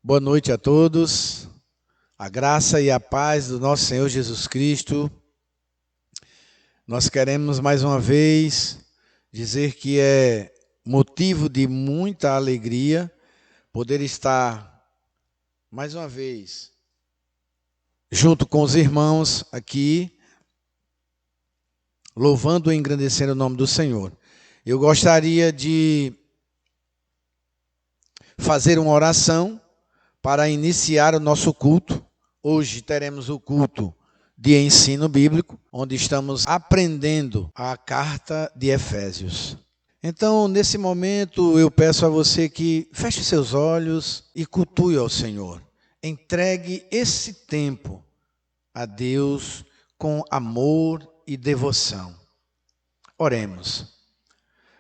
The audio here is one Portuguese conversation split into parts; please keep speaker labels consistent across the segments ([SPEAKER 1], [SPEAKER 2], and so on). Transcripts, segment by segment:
[SPEAKER 1] Boa noite a todos. A graça e a paz do nosso Senhor Jesus Cristo. Nós queremos mais uma vez dizer que é motivo de muita alegria poder estar mais uma vez junto com os irmãos aqui, louvando e engrandecendo o nome do Senhor. Eu gostaria de fazer uma oração para iniciar o nosso culto. Hoje teremos o culto de ensino bíblico, onde estamos aprendendo a carta de Efésios. Então, nesse momento, eu peço a você que feche seus olhos e cultue ao Senhor. Entregue esse tempo a Deus com amor e devoção. Oremos.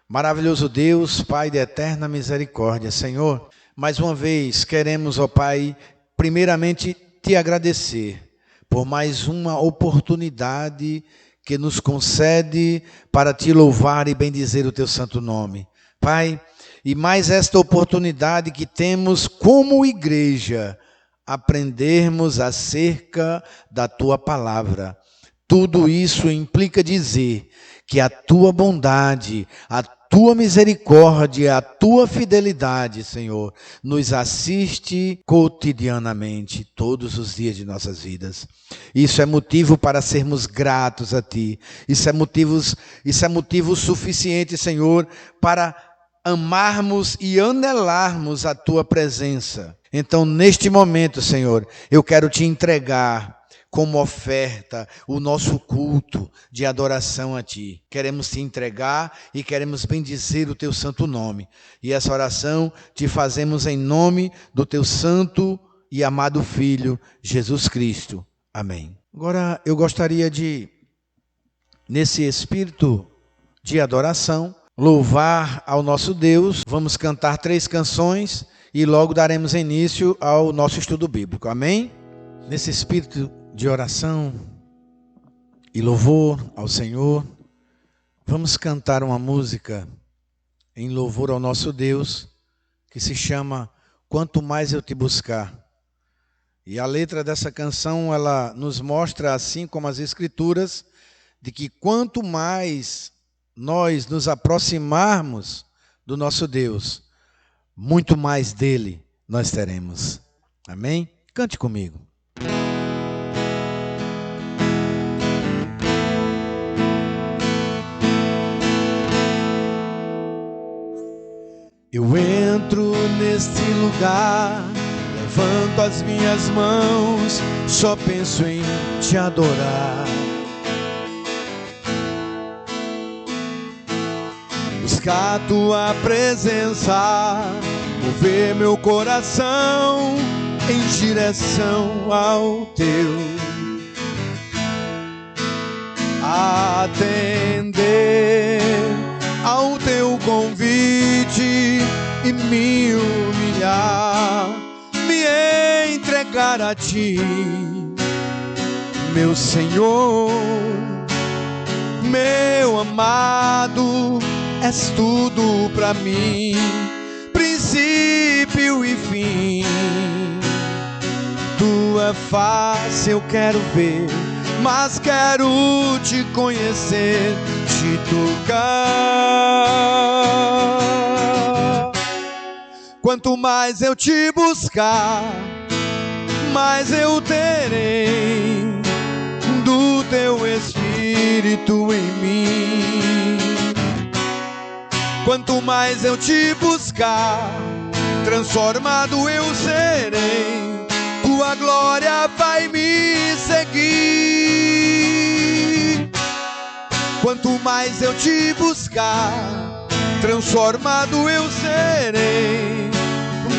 [SPEAKER 1] Maravilhoso Deus, Pai de eterna misericórdia, Senhor, mais uma vez queremos, ó Pai, primeiramente te agradecer por mais uma oportunidade que nos concede para te louvar e bendizer o teu santo nome. Pai, e mais esta oportunidade que temos como igreja, aprendermos acerca da tua palavra. Tudo isso implica dizer que a tua bondade, a tua misericórdia, a tua fidelidade, Senhor, nos assiste cotidianamente, todos os dias de nossas vidas. Isso é motivo para sermos gratos a ti. Isso é motivo suficiente, Senhor, para amarmos e anelarmos a tua presença. Então, neste momento, Senhor, eu quero te entregar como oferta o nosso culto de adoração a ti. Queremos te entregar e queremos bendizer o teu santo nome. E essa oração te fazemos em nome do teu santo e amado Filho, Jesus Cristo. Amém. Agora, eu gostaria de, nesse espírito de adoração, louvar ao nosso Deus. Vamos cantar 3 canções e logo daremos início ao nosso estudo bíblico. Amém? Nesse espírito de oração e louvor ao Senhor, vamos cantar uma música em louvor ao nosso Deus, que se chama Quanto Mais Eu Te Buscar. E a letra dessa canção, ela nos mostra, assim como as Escrituras, de que quanto mais nós nos aproximarmos do nosso Deus, muito mais dele nós teremos. Amém? Cante comigo. Eu entro neste lugar, levanto as minhas mãos, só penso em te adorar. Buscar tua presença, mover meu coração em direção ao teu. Atender ao teu convite e me humilhar, me entregar a ti, meu Senhor, meu amado, és tudo pra mim, princípio e fim. Tua face eu quero ver, mas quero te conhecer, te tocar. Quanto mais eu te buscar, mais eu terei do teu Espírito em mim. Quanto mais eu te buscar, transformado eu serei, tua glória vai me seguir. Quanto mais eu te buscar, transformado eu serei,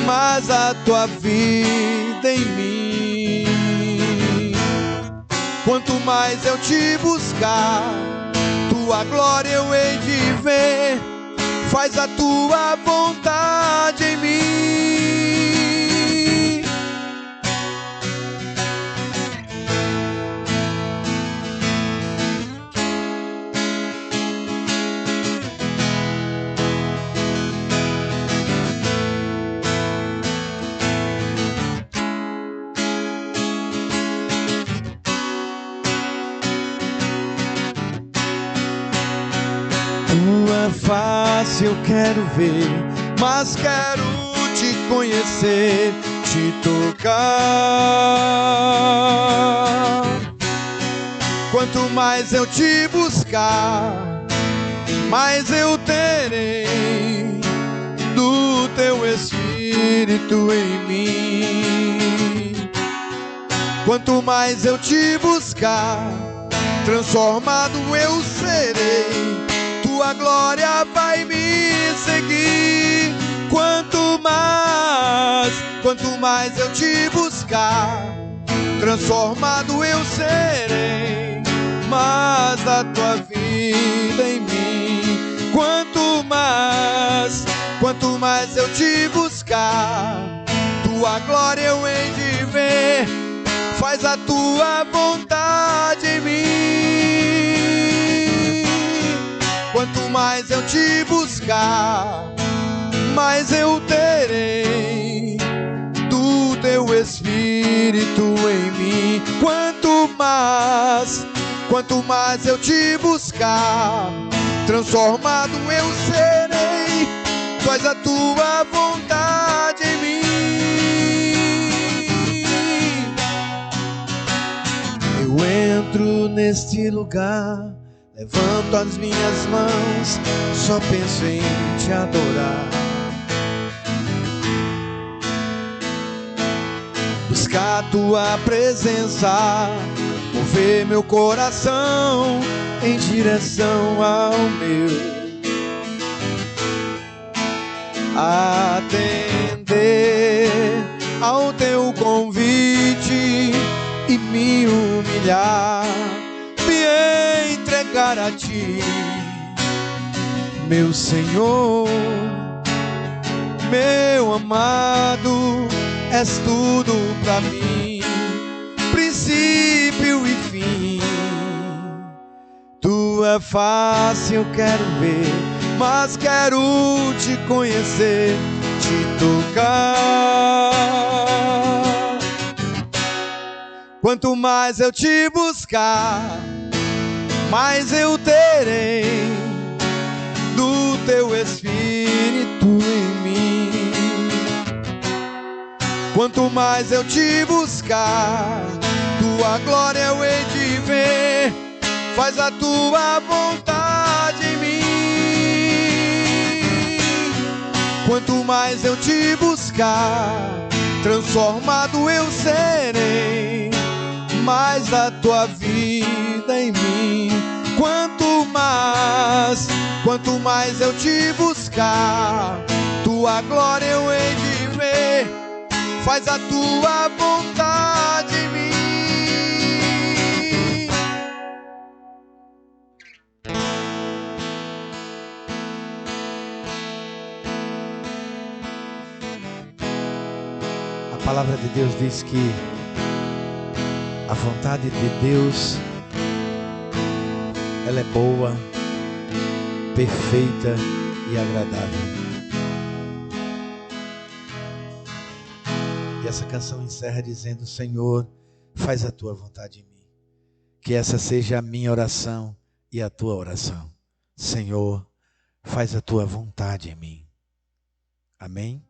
[SPEAKER 1] mais a tua vida em mim. Quanto mais eu te buscar, tua glória eu hei de ver, faz a tua vontade em mim. tua face eu quero ver, mas quero te conhecer, te tocar. Quanto mais eu te buscar, mais eu terei do teu Espírito em mim. Quanto mais eu te buscar, transformado eu serei, tua glória vai me seguir. Quanto mais eu te buscar, transformado eu serei, mais da tua vida em mim. Quanto mais eu te buscar, tua glória eu hei de ver, faz a tua vontade em mim. Quanto mais eu te buscar, mais eu terei do teu Espírito em mim. Quanto mais eu te buscar, transformado eu serei, faz a tua vontade em mim. Eu entro neste lugar, levanto as minhas mãos, só penso em te adorar. Buscar a tua presença, mover meu coração em direção ao meu. Atender ao teu convite e me humilhar, me entregar a ti, meu Senhor, meu amado, és tudo pra mim, princípio e fim. Tua face eu quero ver, mas quero te conhecer, te tocar. Quanto mais eu te buscar, mais eu terei do teu Espírito em mim. Quanto mais eu te buscar, tua glória eu hei de ver, faz a tua vontade em mim. Quanto mais eu te buscar, transformado eu serei, mais da tua vida em mim. Quanto mais eu te buscar, tua glória eu hei de ver, faz a tua vontade em mim. A palavra de Deus diz que a vontade de Deus, ela é boa, perfeita e agradável. E essa canção encerra dizendo: Senhor, faz a tua vontade em mim. Que essa seja a minha oração e a tua oração. Senhor, faz a tua vontade em mim. Amém?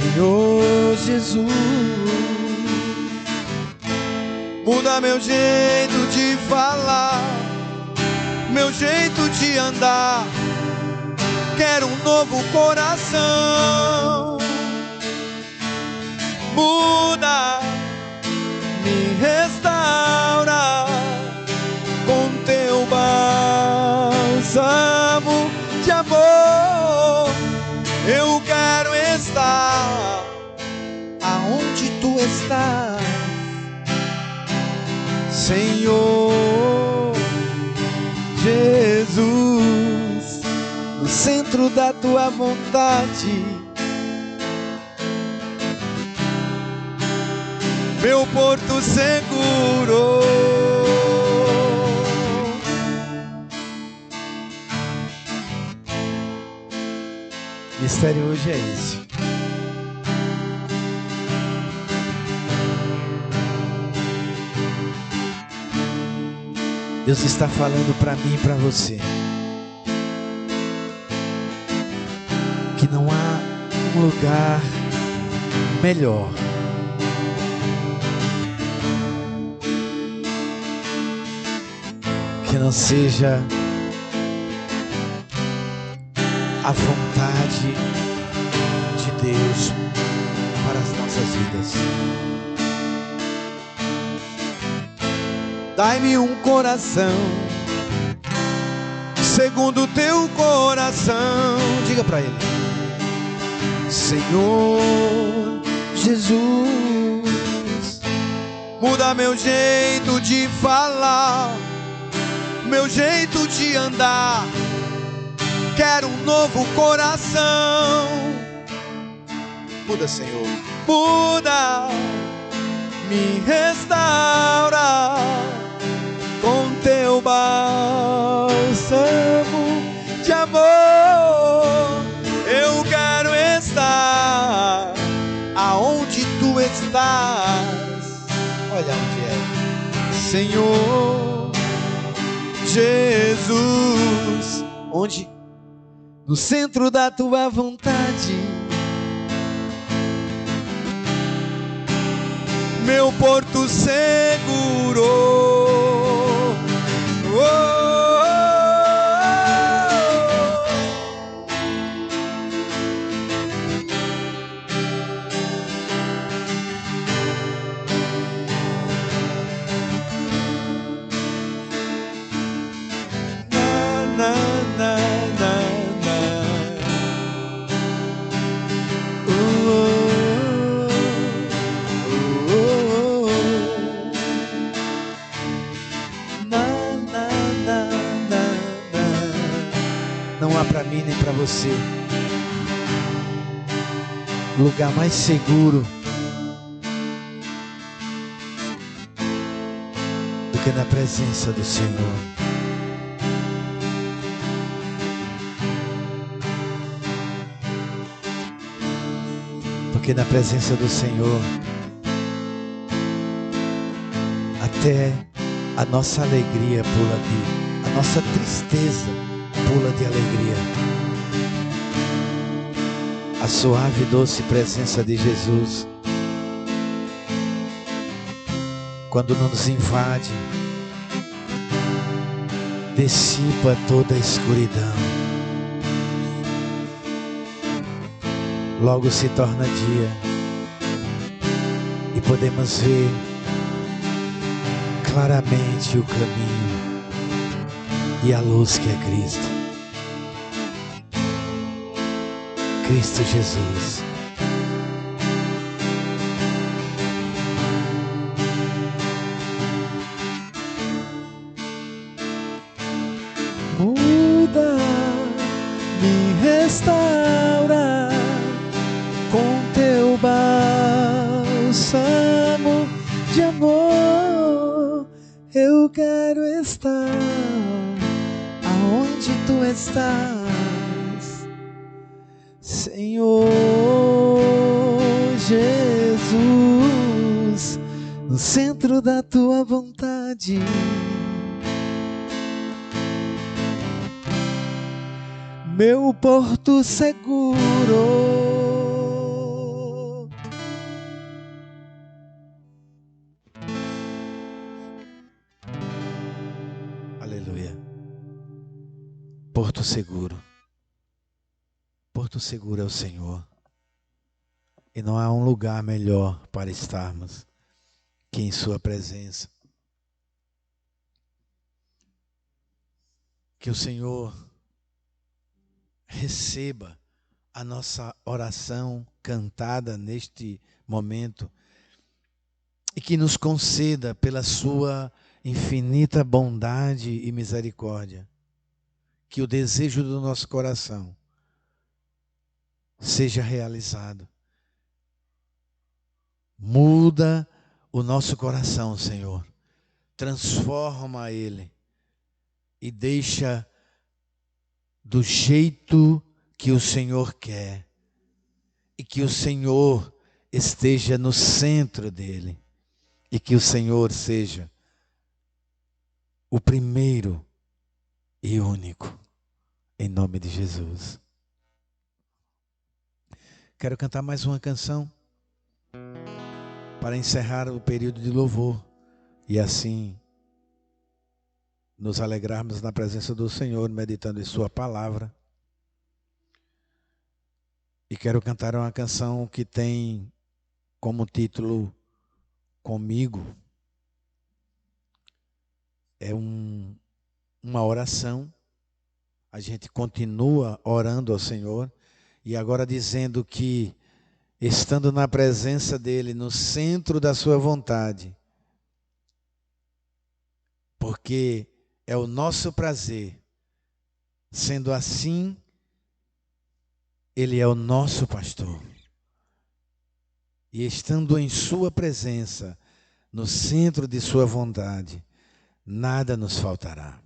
[SPEAKER 1] Senhor Jesus, muda meu jeito de falar, meu jeito de andar. Quero um novo coração. Muda, me restaura com teu bálsamo de amor. Eu quero estar aonde tu estás, Senhor Jesus, no centro da tua vontade, meu porto seguro. O mistério hoje é esse. Deus está falando para mim e para você que não há um lugar melhor que não seja a vontade de Deus para as nossas vidas. Dai-me um coração segundo o teu coração. Diga para ele: Senhor Jesus, muda meu jeito de falar, meu jeito de andar. Quero um novo coração. Muda, Senhor. Muda, me restaura com teu bálsamo de amor. Eu quero estar aonde tu estás. Olha onde é, Senhor Jesus. Onde? No centro da tua vontade, meu porto seguro. Não há para mim nem para você lugar mais seguro do que na presença do Senhor. Porque na presença do Senhor até a nossa alegria pula de, a nossa tristeza pula de alegria. A suave e doce presença de Jesus, quando nos invade, dissipa toda a escuridão. Logo se torna dia e podemos ver claramente o caminho e a luz que é Cristo. Cristo Jesus. Muda, me restaura com teu bálsamo de amor. Eu quero estar aonde tu estás, Senhor Jesus, no centro da tua vontade, meu porto seguro. Aleluia. Porto seguro. Porto seguro é o Senhor. E não há um lugar melhor para estarmos que em sua presença. Que o Senhor receba a nossa oração cantada neste momento e que nos conceda pela sua infinita bondade e misericórdia que o desejo do nosso coração seja realizado. Muda o nosso coração, Senhor. Transforma ele e deixa do jeito que o Senhor quer. E que o Senhor esteja no centro dele. E que o Senhor seja o primeiro e único. Em nome de Jesus. Quero cantar mais uma canção para encerrar o período de louvor e assim nos alegrarmos na presença do Senhor, meditando em sua palavra. E quero cantar uma canção que tem como título Comigo. É uma oração. A gente continua orando ao Senhor e agora dizendo que, estando na presença dEle, no centro da sua vontade, porque é o nosso prazer, sendo assim, Ele é o nosso pastor. E estando em sua presença, no centro de sua vontade, nada nos faltará.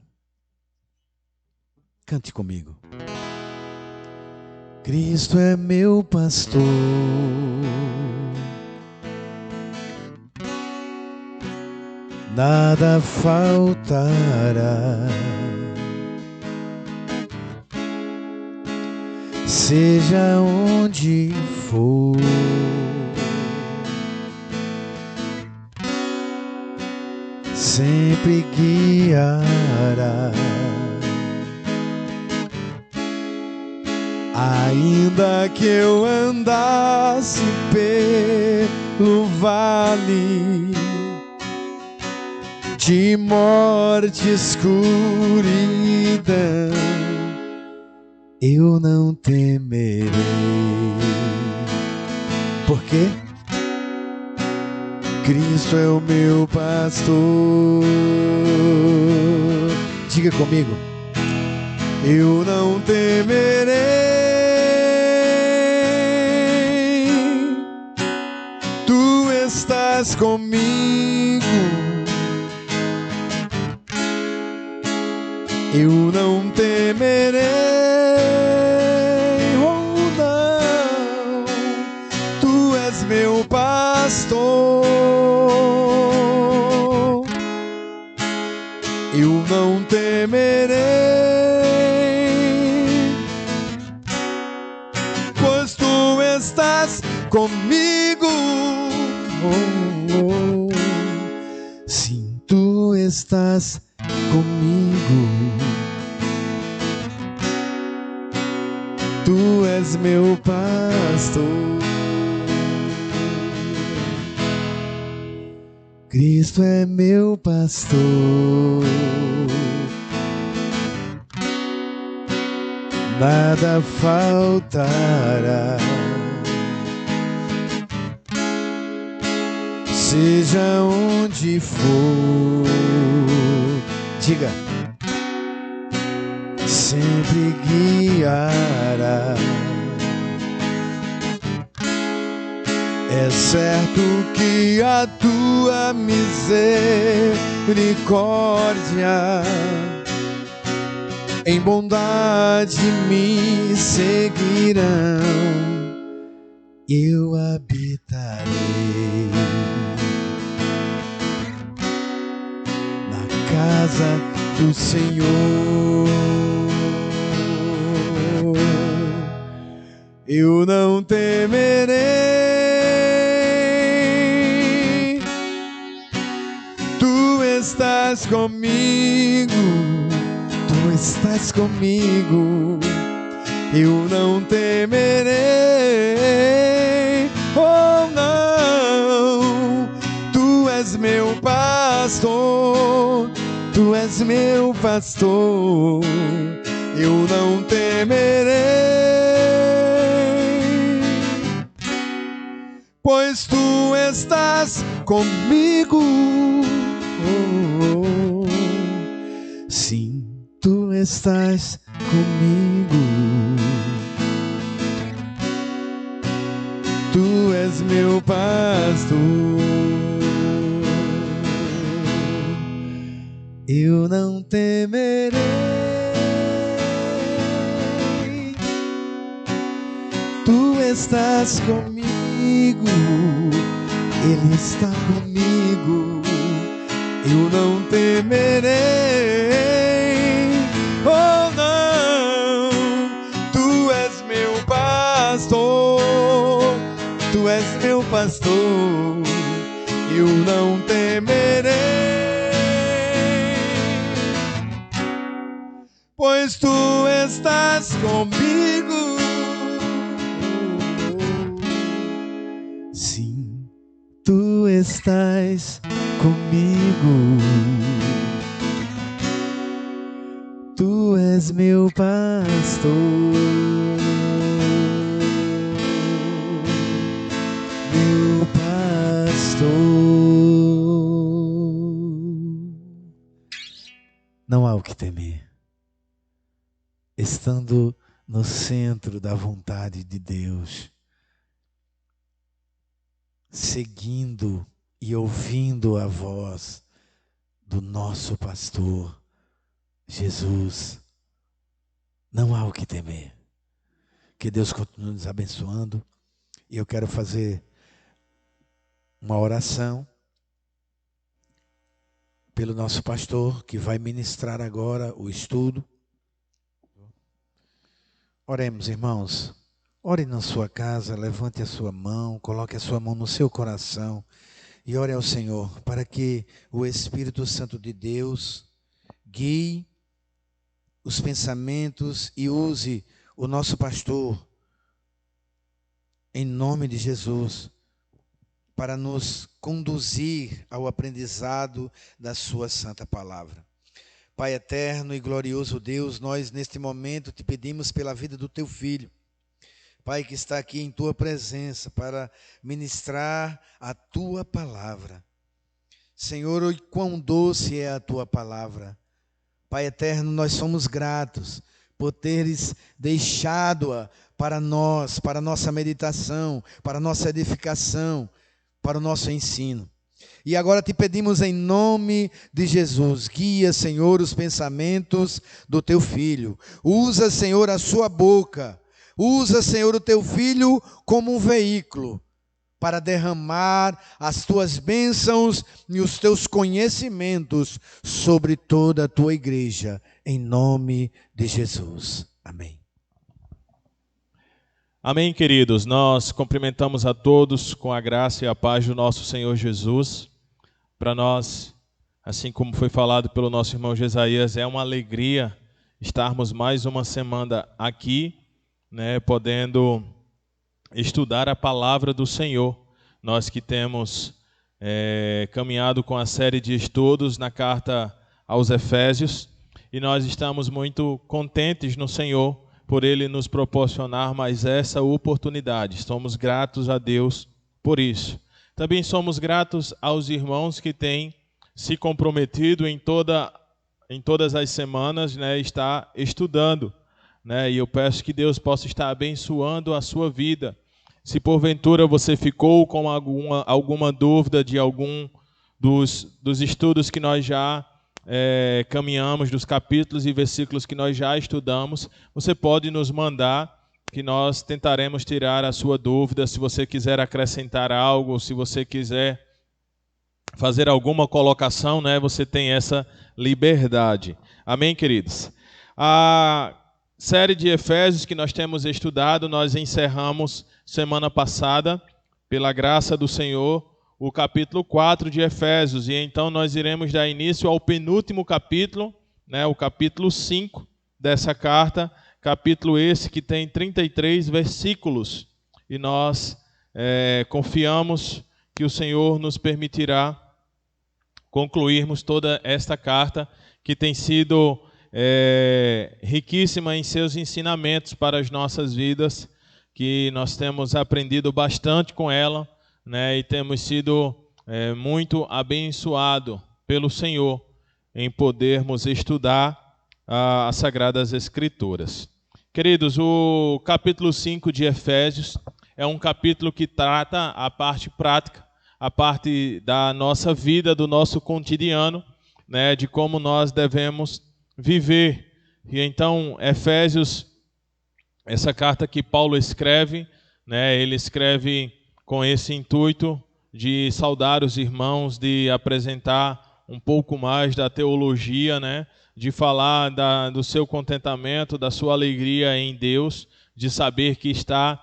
[SPEAKER 1] Cante comigo. Cristo é meu pastor, nada faltará. Seja onde for, sempre guiará. Ainda que eu andasse pelo vale de morte e escuridão, eu não temerei. Por quê? Cristo é o meu pastor. Diga comigo. Eu não temerei. Tu estás comigo. Eu não temerei. Oh não, tu és meu pastor. Eu não temerei, pois tu estás comigo. Oh, oh. Sim, tu estás comigo. Tu és meu pastor. Cristo é meu pastor. Nada faltará. Seja onde for, diga, sempre guiará. É certo que a tua misericórdia em bondade me seguirão. Eu habitarei na casa do Senhor. Eu não temerei. Tu estás comigo. estás comigo, eu não temerei. Oh não, tu és meu pastor, tu és meu pastor, eu não temerei, pois tu estás comigo. Oh, oh. Sim, tu estás comigo, tu és meu pastor, eu não temerei, tu estás comigo, Ele está comigo, eu não temerei. Oh não, tu és meu pastor, tu és meu pastor, eu não temerei, pois tu estás comigo. Sim, tu estás comigo, tu és meu pastor, meu pastor. Não há o que temer, estando no centro da vontade de Deus, seguindo e ouvindo a voz do nosso pastor Jesus, não há o que temer. Que Deus continue nos abençoando. E eu quero fazer uma oração pelo nosso pastor, que vai ministrar agora o estudo. Oremos, irmãos. Ore na sua casa, levante a sua mão, coloque a sua mão no seu coração e ore ao Senhor para que o Espírito Santo de Deus guie os pensamentos e use o nosso pastor, em nome de Jesus, para nos conduzir ao aprendizado da sua santa palavra. Pai eterno e glorioso Deus, nós neste momento te pedimos pela vida do teu filho, Pai, que está aqui em tua presença para ministrar a tua palavra. Senhor, o quão doce é a tua palavra. Pai eterno, nós somos gratos por teres deixado-a para nós, para a nossa meditação, para a nossa edificação, para o nosso ensino. E agora te pedimos em nome de Jesus, guia, Senhor, os pensamentos do teu filho. Usa, Senhor, a sua boca. Usa, Senhor, o teu filho como um veículo para derramar as tuas bênçãos e os teus conhecimentos sobre toda a tua igreja, em nome de Jesus. Amém.
[SPEAKER 2] Amém, queridos. Nós cumprimentamos a todos com a graça e a paz do nosso Senhor Jesus. Para nós, assim como foi falado pelo nosso irmão Jesaías, é uma alegria estarmos mais uma semana aqui, podendo estudar a palavra do Senhor. Nós que temos caminhado com a série de estudos na carta aos Efésios, e nós estamos muito contentes no Senhor por Ele nos proporcionar mais essa oportunidade. Somos gratos a Deus por isso. Também somos gratos aos irmãos que têm se comprometido em todas as semanas, estar estudando. E eu peço que Deus possa estar abençoando a sua vida. Se porventura você ficou com alguma dúvida de algum dos estudos que nós já caminhamos, dos capítulos e versículos que nós já estudamos, você pode nos mandar, que nós tentaremos tirar a sua dúvida. Se você quiser acrescentar algo, se você quiser fazer alguma colocação, você tem essa liberdade. Amém, queridos? A série de Efésios que nós temos estudado, nós encerramos semana passada, pela graça do Senhor, o capítulo 4 de Efésios, e então nós iremos dar início ao penúltimo capítulo, o capítulo 5, dessa carta, capítulo esse que tem 33 versículos, e nós confiamos que o Senhor nos permitirá concluirmos toda esta carta, que tem sido riquíssima em seus ensinamentos para as nossas vidas, que nós temos aprendido bastante com ela, né, e temos sido muito abençoados pelo Senhor em podermos estudar as Sagradas Escrituras. Queridos, o capítulo 5 de Efésios é um capítulo que trata a parte prática, a parte da nossa vida, do nosso cotidiano, né, de como nós devemos viver. E então, Efésios, essa carta que Paulo escreve, né, ele escreve com esse intuito de saudar os irmãos, de apresentar um pouco mais da teologia, né, de falar do seu contentamento, da sua alegria em Deus, de saber que está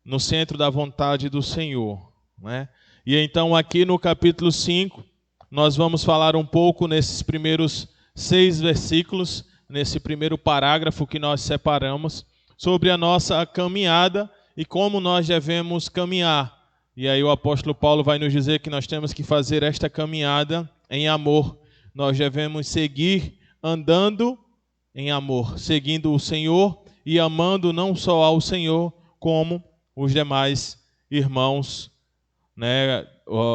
[SPEAKER 2] no centro da vontade do Senhor, né? E então aqui no capítulo 5, nós vamos falar um pouco nesses primeiros 6 versículos, nesse primeiro parágrafo que nós separamos, sobre a nossa caminhada e como nós devemos caminhar. E aí o apóstolo Paulo vai nos dizer que nós temos que fazer esta caminhada em amor. Nós devemos seguir andando em amor, seguindo o Senhor e amando não só ao Senhor, como os demais irmãos, né,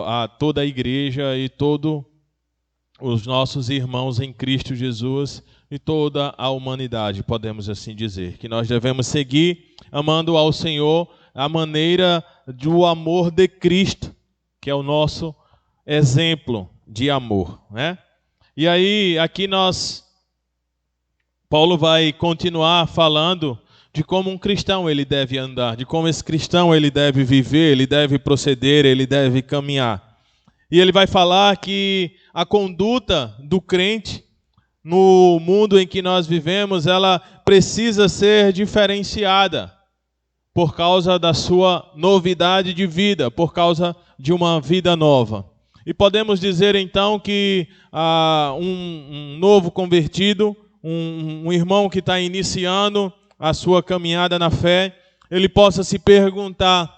[SPEAKER 2] a toda a igreja e todos os nossos irmãos em Cristo Jesus e toda a humanidade, podemos assim dizer, que nós devemos seguir amando ao Senhor a maneira do amor de Cristo, que é o nosso exemplo de amor, né? E aí, aqui Paulo vai continuar falando de como um cristão ele deve andar, de como esse cristão ele deve viver, ele deve proceder, ele deve caminhar. E ele vai falar que a conduta do crente no mundo em que nós vivemos, ela precisa ser diferenciada por causa da sua novidade de vida, por causa de uma vida nova. E podemos dizer então que um novo convertido, um irmão que está iniciando a sua caminhada na fé, ele possa se perguntar: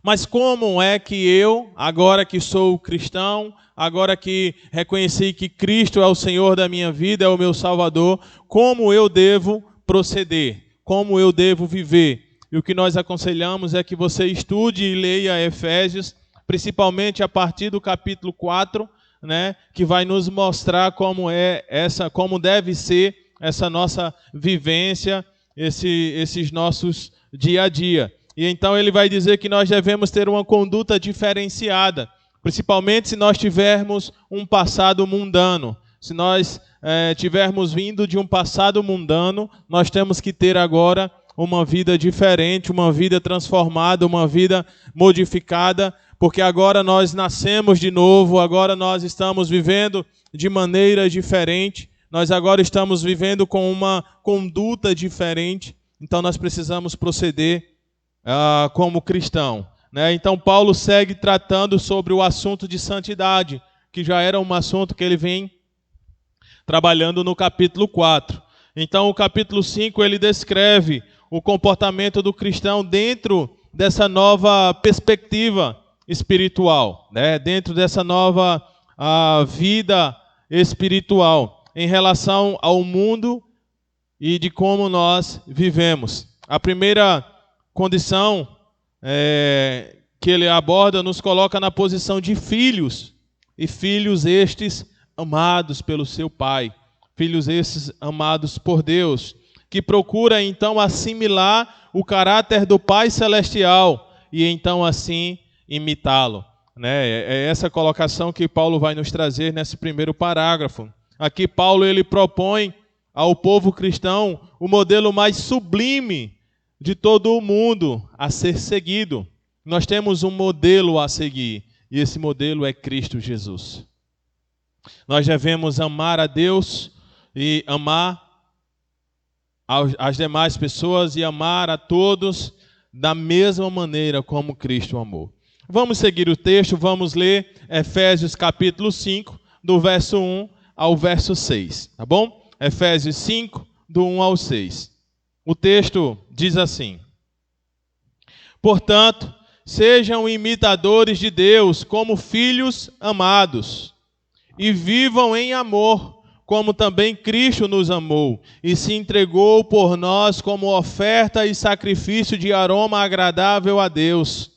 [SPEAKER 2] mas como é que eu, agora que sou cristão, agora que reconheci que Cristo é o Senhor da minha vida, é o meu Salvador, como eu devo proceder? Como eu devo viver? E o que nós aconselhamos é que você estude e leia Efésios, principalmente a partir do capítulo 4, né, que vai nos mostrar como deve ser essa nossa vivência, esses nossos dia a dia. E então ele vai dizer que nós devemos ter uma conduta diferenciada, principalmente se nós tivermos um passado mundano. Se nós tivermos vindo de um passado mundano, nós temos que ter agora uma vida diferente, uma vida transformada, uma vida modificada, porque agora nós nascemos de novo, agora nós estamos vivendo de maneira diferente, nós agora estamos vivendo com uma conduta diferente, então nós precisamos proceder como cristão, né? Então Paulo segue tratando sobre o assunto de santidade, que já era um assunto que ele vem trabalhando no capítulo 4. Então o capítulo 5 ele descreve o comportamento do cristão dentro dessa nova perspectiva espiritual, né? Dentro dessa nova vida espiritual, em relação ao mundo e de como nós vivemos. A primeira condição que ele aborda nos coloca na posição de filhos, e filhos estes amados pelo seu Pai, filhos estes amados por Deus, que procura então assimilar o caráter do Pai Celestial e então assim imitá-lo, né? É essa colocação que Paulo vai nos trazer nesse primeiro parágrafo. Aqui Paulo ele propõe ao povo cristão o modelo mais sublime de todo o mundo a ser seguido. Nós temos um modelo a seguir, e esse modelo é Cristo Jesus. Nós devemos amar a Deus e amar as demais pessoas e amar a todos da mesma maneira como Cristo amou. Vamos seguir o texto, vamos ler Efésios capítulo 5, do verso 1 ao verso 6, tá bom? Efésios 5, do 1 ao 6. O texto diz assim: portanto, sejam imitadores de Deus como filhos amados, e vivam em amor, como também Cristo nos amou, e se entregou por nós como oferta e sacrifício de aroma agradável a Deus.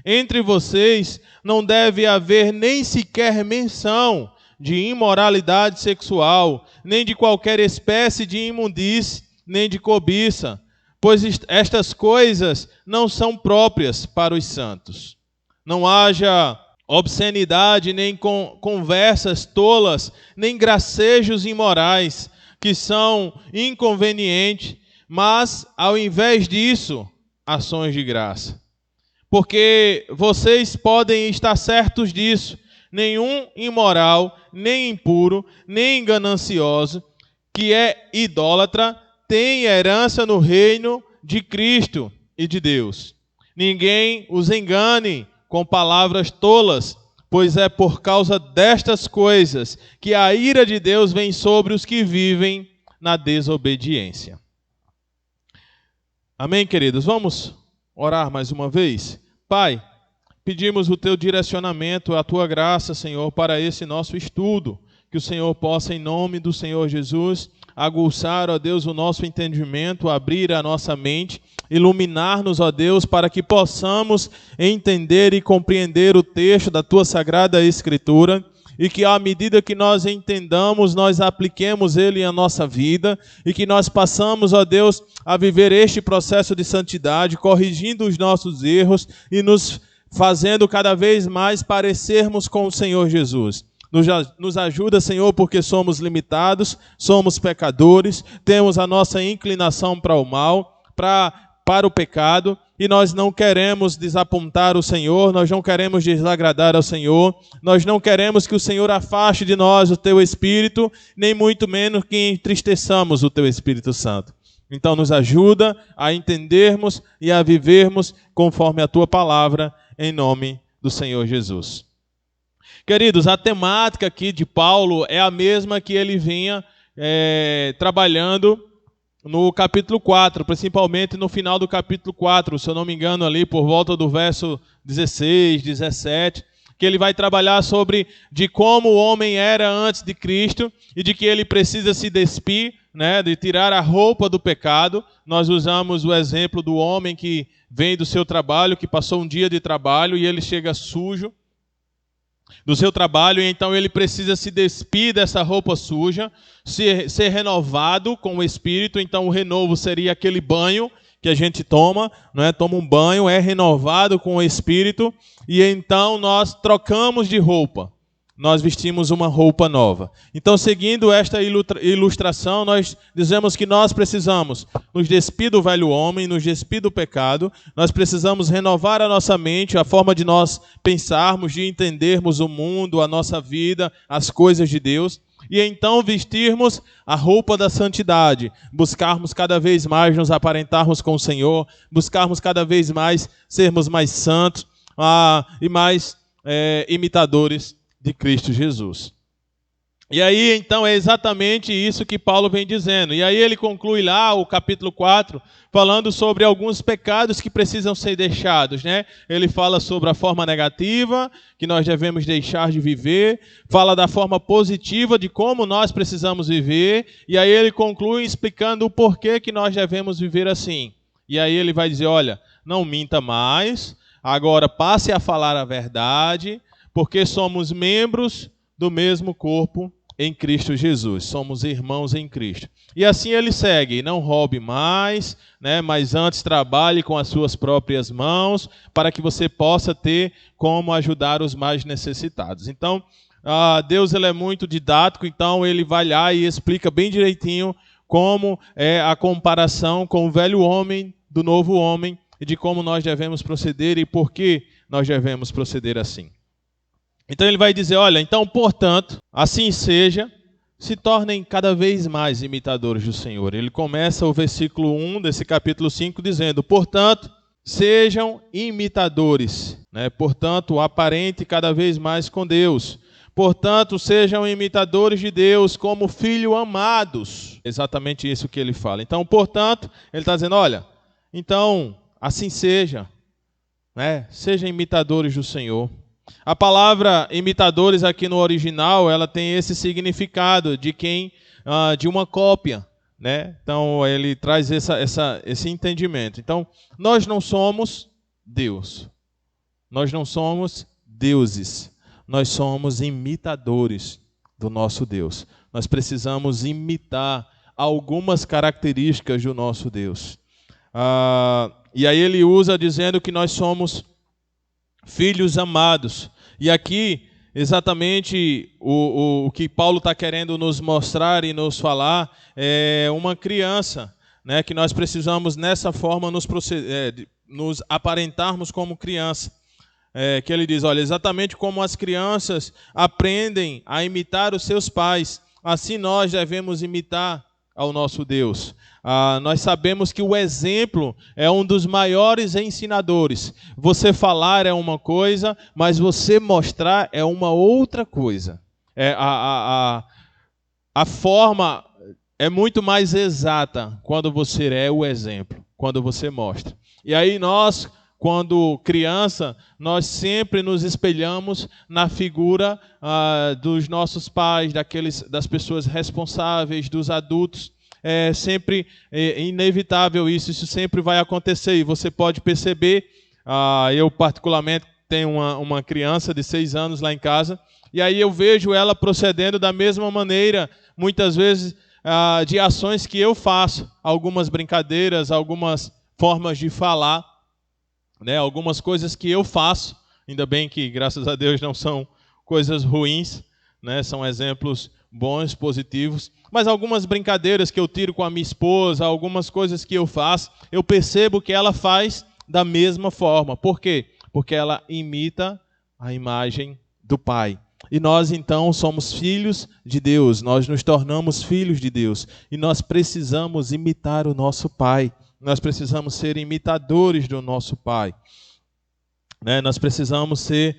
[SPEAKER 2] Entre vocês não deve haver nem sequer menção de imoralidade sexual, nem de qualquer espécie de imundície, nem de cobiça, pois estas coisas não são próprias para os santos. Não haja obscenidade, nem conversas tolas, nem gracejos imorais, que são inconvenientes, mas, ao invés disso, ações de graça. Porque vocês podem estar certos disso: nenhum imoral, nem impuro, nem ganancioso, que é idólatra, tem herança no reino de Cristo e de Deus. Ninguém os engane com palavras tolas, pois é por causa destas coisas que a ira de Deus vem sobre os que vivem na desobediência. Amém, queridos? Vamos orar mais uma vez? Pai, pedimos o teu direcionamento, a tua graça, Senhor, para esse nosso estudo. Que o Senhor possa, em nome do Senhor Jesus, aguçar, ó Deus, o nosso entendimento, abrir a nossa mente, iluminar-nos, ó Deus, para que possamos entender e compreender o texto da tua Sagrada Escritura, e que à medida que nós entendamos, nós apliquemos ele em nossa vida, e que nós passamos, ó Deus, a viver este processo de santidade, corrigindo os nossos erros e nos fazendo cada vez mais parecermos com o Senhor Jesus. Nos ajuda, Senhor, porque somos limitados, somos pecadores, temos a nossa inclinação para o mal, para o pecado, e nós não queremos desapontar o Senhor, nós não queremos desagradar ao Senhor, nós não queremos que o Senhor afaste de nós o teu Espírito, nem muito menos que entristeçamos o teu Espírito Santo. Então nos ajuda a entendermos e a vivermos conforme a tua palavra, em nome do Senhor Jesus. Queridos, a temática aqui de Paulo é a mesma que ele vinha trabalhando no capítulo 4, principalmente no final do capítulo 4, se eu não me engano ali por volta do verso 16, 17, que ele vai trabalhar sobre de como o homem era antes de Cristo e de que ele precisa se despir, né, de tirar a roupa do pecado. Nós usamos o exemplo do homem que vem do seu trabalho, que passou um dia de trabalho e ele chega sujo do seu trabalho, e então ele precisa se despir dessa roupa suja, ser renovado com o Espírito. Então o renovo seria aquele banho que a gente toma, não é? Toma um banho, é renovado com o Espírito, e então nós trocamos de roupa. Nós vestimos uma roupa nova. Então, seguindo esta ilustração, nós dizemos que nós precisamos nos despir do velho homem, nos despir do pecado. Nós precisamos renovar a nossa mente, a forma de nós pensarmos, de entendermos o mundo, a nossa vida, as coisas de Deus. E então vestirmos a roupa da santidade, buscarmos cada vez mais nos aparentarmos com o Senhor, buscarmos cada vez mais sermos mais santos e mais imitadores de Cristo Jesus. E aí, então, é exatamente isso que Paulo vem dizendo. E aí ele conclui lá o capítulo 4, falando sobre alguns pecados que precisam ser deixados, né? Ele fala sobre a forma negativa, que nós devemos deixar de viver, fala da forma positiva, de como nós precisamos viver, e aí ele conclui explicando o porquê que nós devemos viver assim. E aí ele vai dizer, olha, não minta mais, agora passe a falar a verdade, porque somos membros do mesmo corpo em Cristo Jesus. Somos irmãos em Cristo. E assim ele segue: não roube mais, né, mas antes trabalhe com as suas próprias mãos, para que você possa ter como ajudar os mais necessitados. Então, Deus ele é muito didático, então ele vai lá e explica bem direitinho como é a comparação com o velho homem do novo homem, e de como nós devemos proceder e por que nós devemos proceder assim. Então ele vai dizer, olha, então, portanto, assim seja, se tornem cada vez mais imitadores do Senhor. Ele começa o versículo 1 desse capítulo 5 dizendo, portanto, sejam imitadores, né? Portanto, aparente cada vez mais com Deus, Portanto, sejam imitadores de Deus como filhos amados. Exatamente isso que ele fala. Então, portanto, ele está dizendo, olha, então, assim seja, né? Sejam imitadores do Senhor. A palavra imitadores aqui no original, ela tem esse significado de de uma cópia, né? Então, ele traz esse entendimento. Então, nós não somos Deus. Nós não somos deuses. Nós somos imitadores do nosso Deus. Nós precisamos imitar algumas características do nosso Deus. E aí ele usa dizendo que nós somos filhos amados. E aqui, exatamente o que Paulo está querendo nos mostrar e nos falar é uma criança, né, que nós precisamos, nessa forma, nos aparentarmos como criança. Que ele diz, olha, exatamente como as crianças aprendem a imitar os seus pais, assim nós devemos imitar ao nosso Deus. Nós sabemos que o exemplo é um dos maiores ensinadores. Você falar é uma coisa, mas você mostrar é uma outra coisa. A forma é muito mais exata quando você é o exemplo, quando você mostra. E aí nós, quando criança, nós sempre nos espelhamos na figura dos nossos pais, das pessoas responsáveis, dos adultos. É sempre inevitável isso sempre vai acontecer. E você pode perceber, eu particularmente tenho uma criança de 6 anos lá em casa, e aí eu vejo ela procedendo da mesma maneira, muitas vezes, de ações que eu faço. Algumas brincadeiras, algumas formas de falar, né, algumas coisas que eu faço, ainda bem que, graças a Deus, não são coisas ruins, né, são exemplos bons, positivos, mas algumas brincadeiras que eu tiro com a minha esposa, algumas coisas que eu faço, eu percebo que ela faz da mesma forma. Por quê? Porque ela imita a imagem do Pai. E nós, então, somos filhos de Deus, nós nos tornamos filhos de Deus, e nós precisamos imitar o nosso Pai. Nós precisamos ser imitadores do nosso Pai. Né? Nós precisamos ser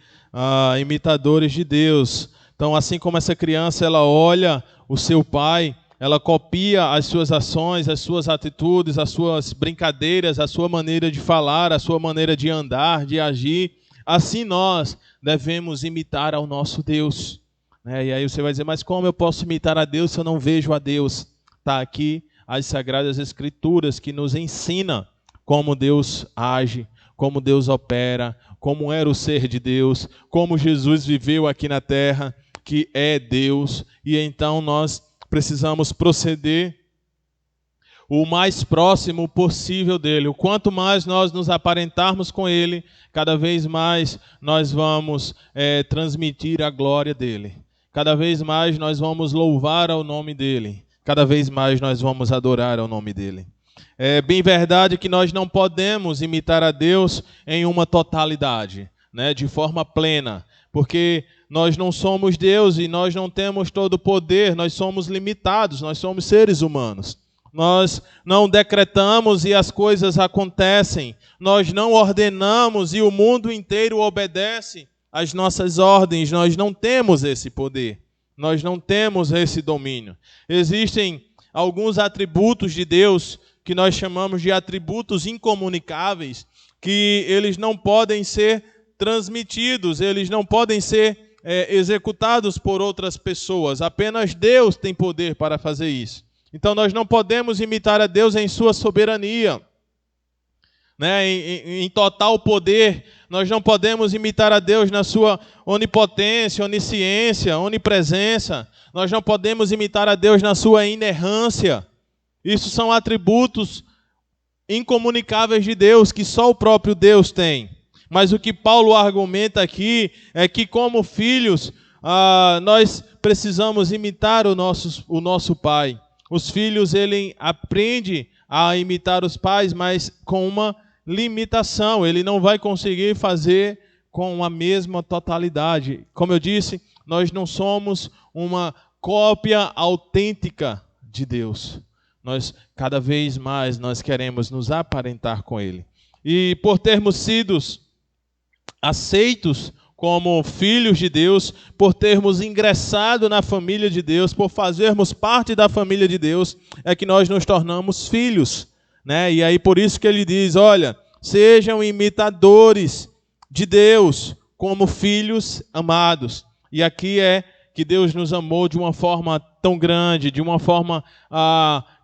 [SPEAKER 2] imitadores de Deus. Então, assim como essa criança, ela olha o seu pai, ela copia as suas ações, as suas atitudes, as suas brincadeiras, a sua maneira de falar, a sua maneira de andar, de agir. Assim nós devemos imitar ao nosso Deus. Né? E aí você vai dizer, mas como eu posso imitar a Deus se eu não vejo a Deus? Está aqui as Sagradas Escrituras que nos ensinam como Deus age, como Deus opera, como era o ser de Deus, como Jesus viveu aqui na terra, que é Deus. E então nós precisamos proceder o mais próximo possível dele. O quanto mais nós nos aparentarmos com ele, cada vez mais nós vamos transmitir a glória dele. Cada vez mais nós vamos louvar ao nome dele. Cada vez mais nós vamos adorar ao nome dele. É bem verdade que nós não podemos imitar a Deus em uma totalidade, né, de forma plena, porque nós não somos Deus e nós não temos todo o poder, nós somos limitados, nós somos seres humanos. Nós não decretamos e as coisas acontecem, nós não ordenamos e o mundo inteiro obedece às nossas ordens, nós não temos esse poder. Nós não temos esse domínio. Existem alguns atributos de Deus que nós chamamos de atributos incomunicáveis, que eles não podem ser transmitidos, eles não podem ser executados por outras pessoas. Apenas Deus tem poder para fazer isso. Então nós não podemos imitar a Deus em sua soberania, né, em total poder. Nós não podemos imitar a Deus na sua onipotência, onisciência, onipresença. Nós não podemos imitar a Deus na sua inerrância. Isso são atributos incomunicáveis de Deus, que só o próprio Deus tem. Mas o que Paulo argumenta aqui é que, como filhos, nós precisamos imitar o nosso Pai. Os filhos, ele aprende a imitar os pais, mas com uma limitação. Ele não vai conseguir fazer com a mesma totalidade. Como eu disse, nós não somos uma cópia autêntica de Deus. Cada vez mais, nós queremos nos aparentar com Ele. E por termos sido aceitos como filhos de Deus, por termos ingressado na família de Deus, por fazermos parte da família de Deus, é que nós nos tornamos filhos, né? E aí por isso que ele diz, olha, sejam imitadores de Deus como filhos amados. E aqui é que Deus nos amou de uma forma tão grande, de uma forma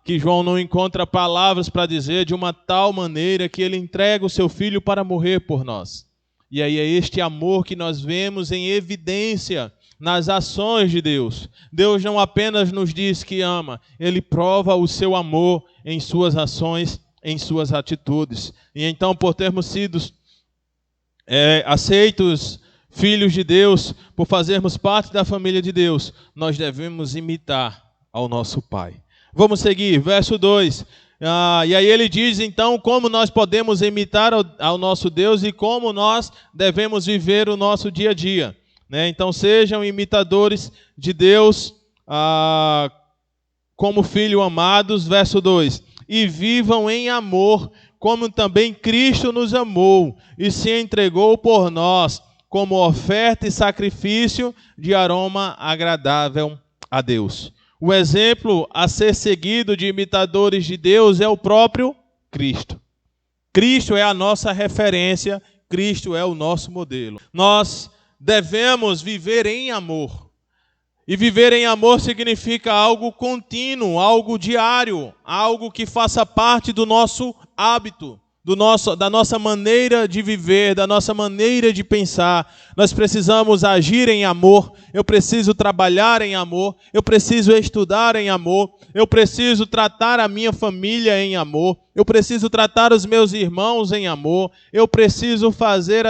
[SPEAKER 2] que João não encontra palavras para dizer, de uma tal maneira que ele entrega o seu filho para morrer por nós. E aí é este amor que nós vemos em evidência nas ações de Deus. Deus não apenas nos diz que ama, Ele prova o seu amor em suas ações, em suas atitudes. E então, por termos sido aceitos filhos de Deus, por fazermos parte da família de Deus, nós devemos imitar ao nosso Pai. Vamos seguir, verso 2. E aí ele diz, então, como nós podemos imitar ao nosso Deus e como nós devemos viver o nosso dia a dia, né? Então, sejam imitadores de Deus como filhos amados, verso 2. E vivam em amor, como também Cristo nos amou e se entregou por nós, como oferta e sacrifício de aroma agradável a Deus. O exemplo a ser seguido de imitadores de Deus é o próprio Cristo. Cristo é a nossa referência, Cristo é o nosso modelo. Nós devemos viver em amor. E viver em amor significa algo contínuo, algo diário, algo que faça parte do nosso hábito, da nossa maneira de viver, da nossa maneira de pensar. Nós precisamos agir em amor, eu preciso trabalhar em amor, eu preciso estudar em amor, eu preciso tratar a minha família em amor, eu preciso tratar os meus irmãos em amor, eu preciso fazer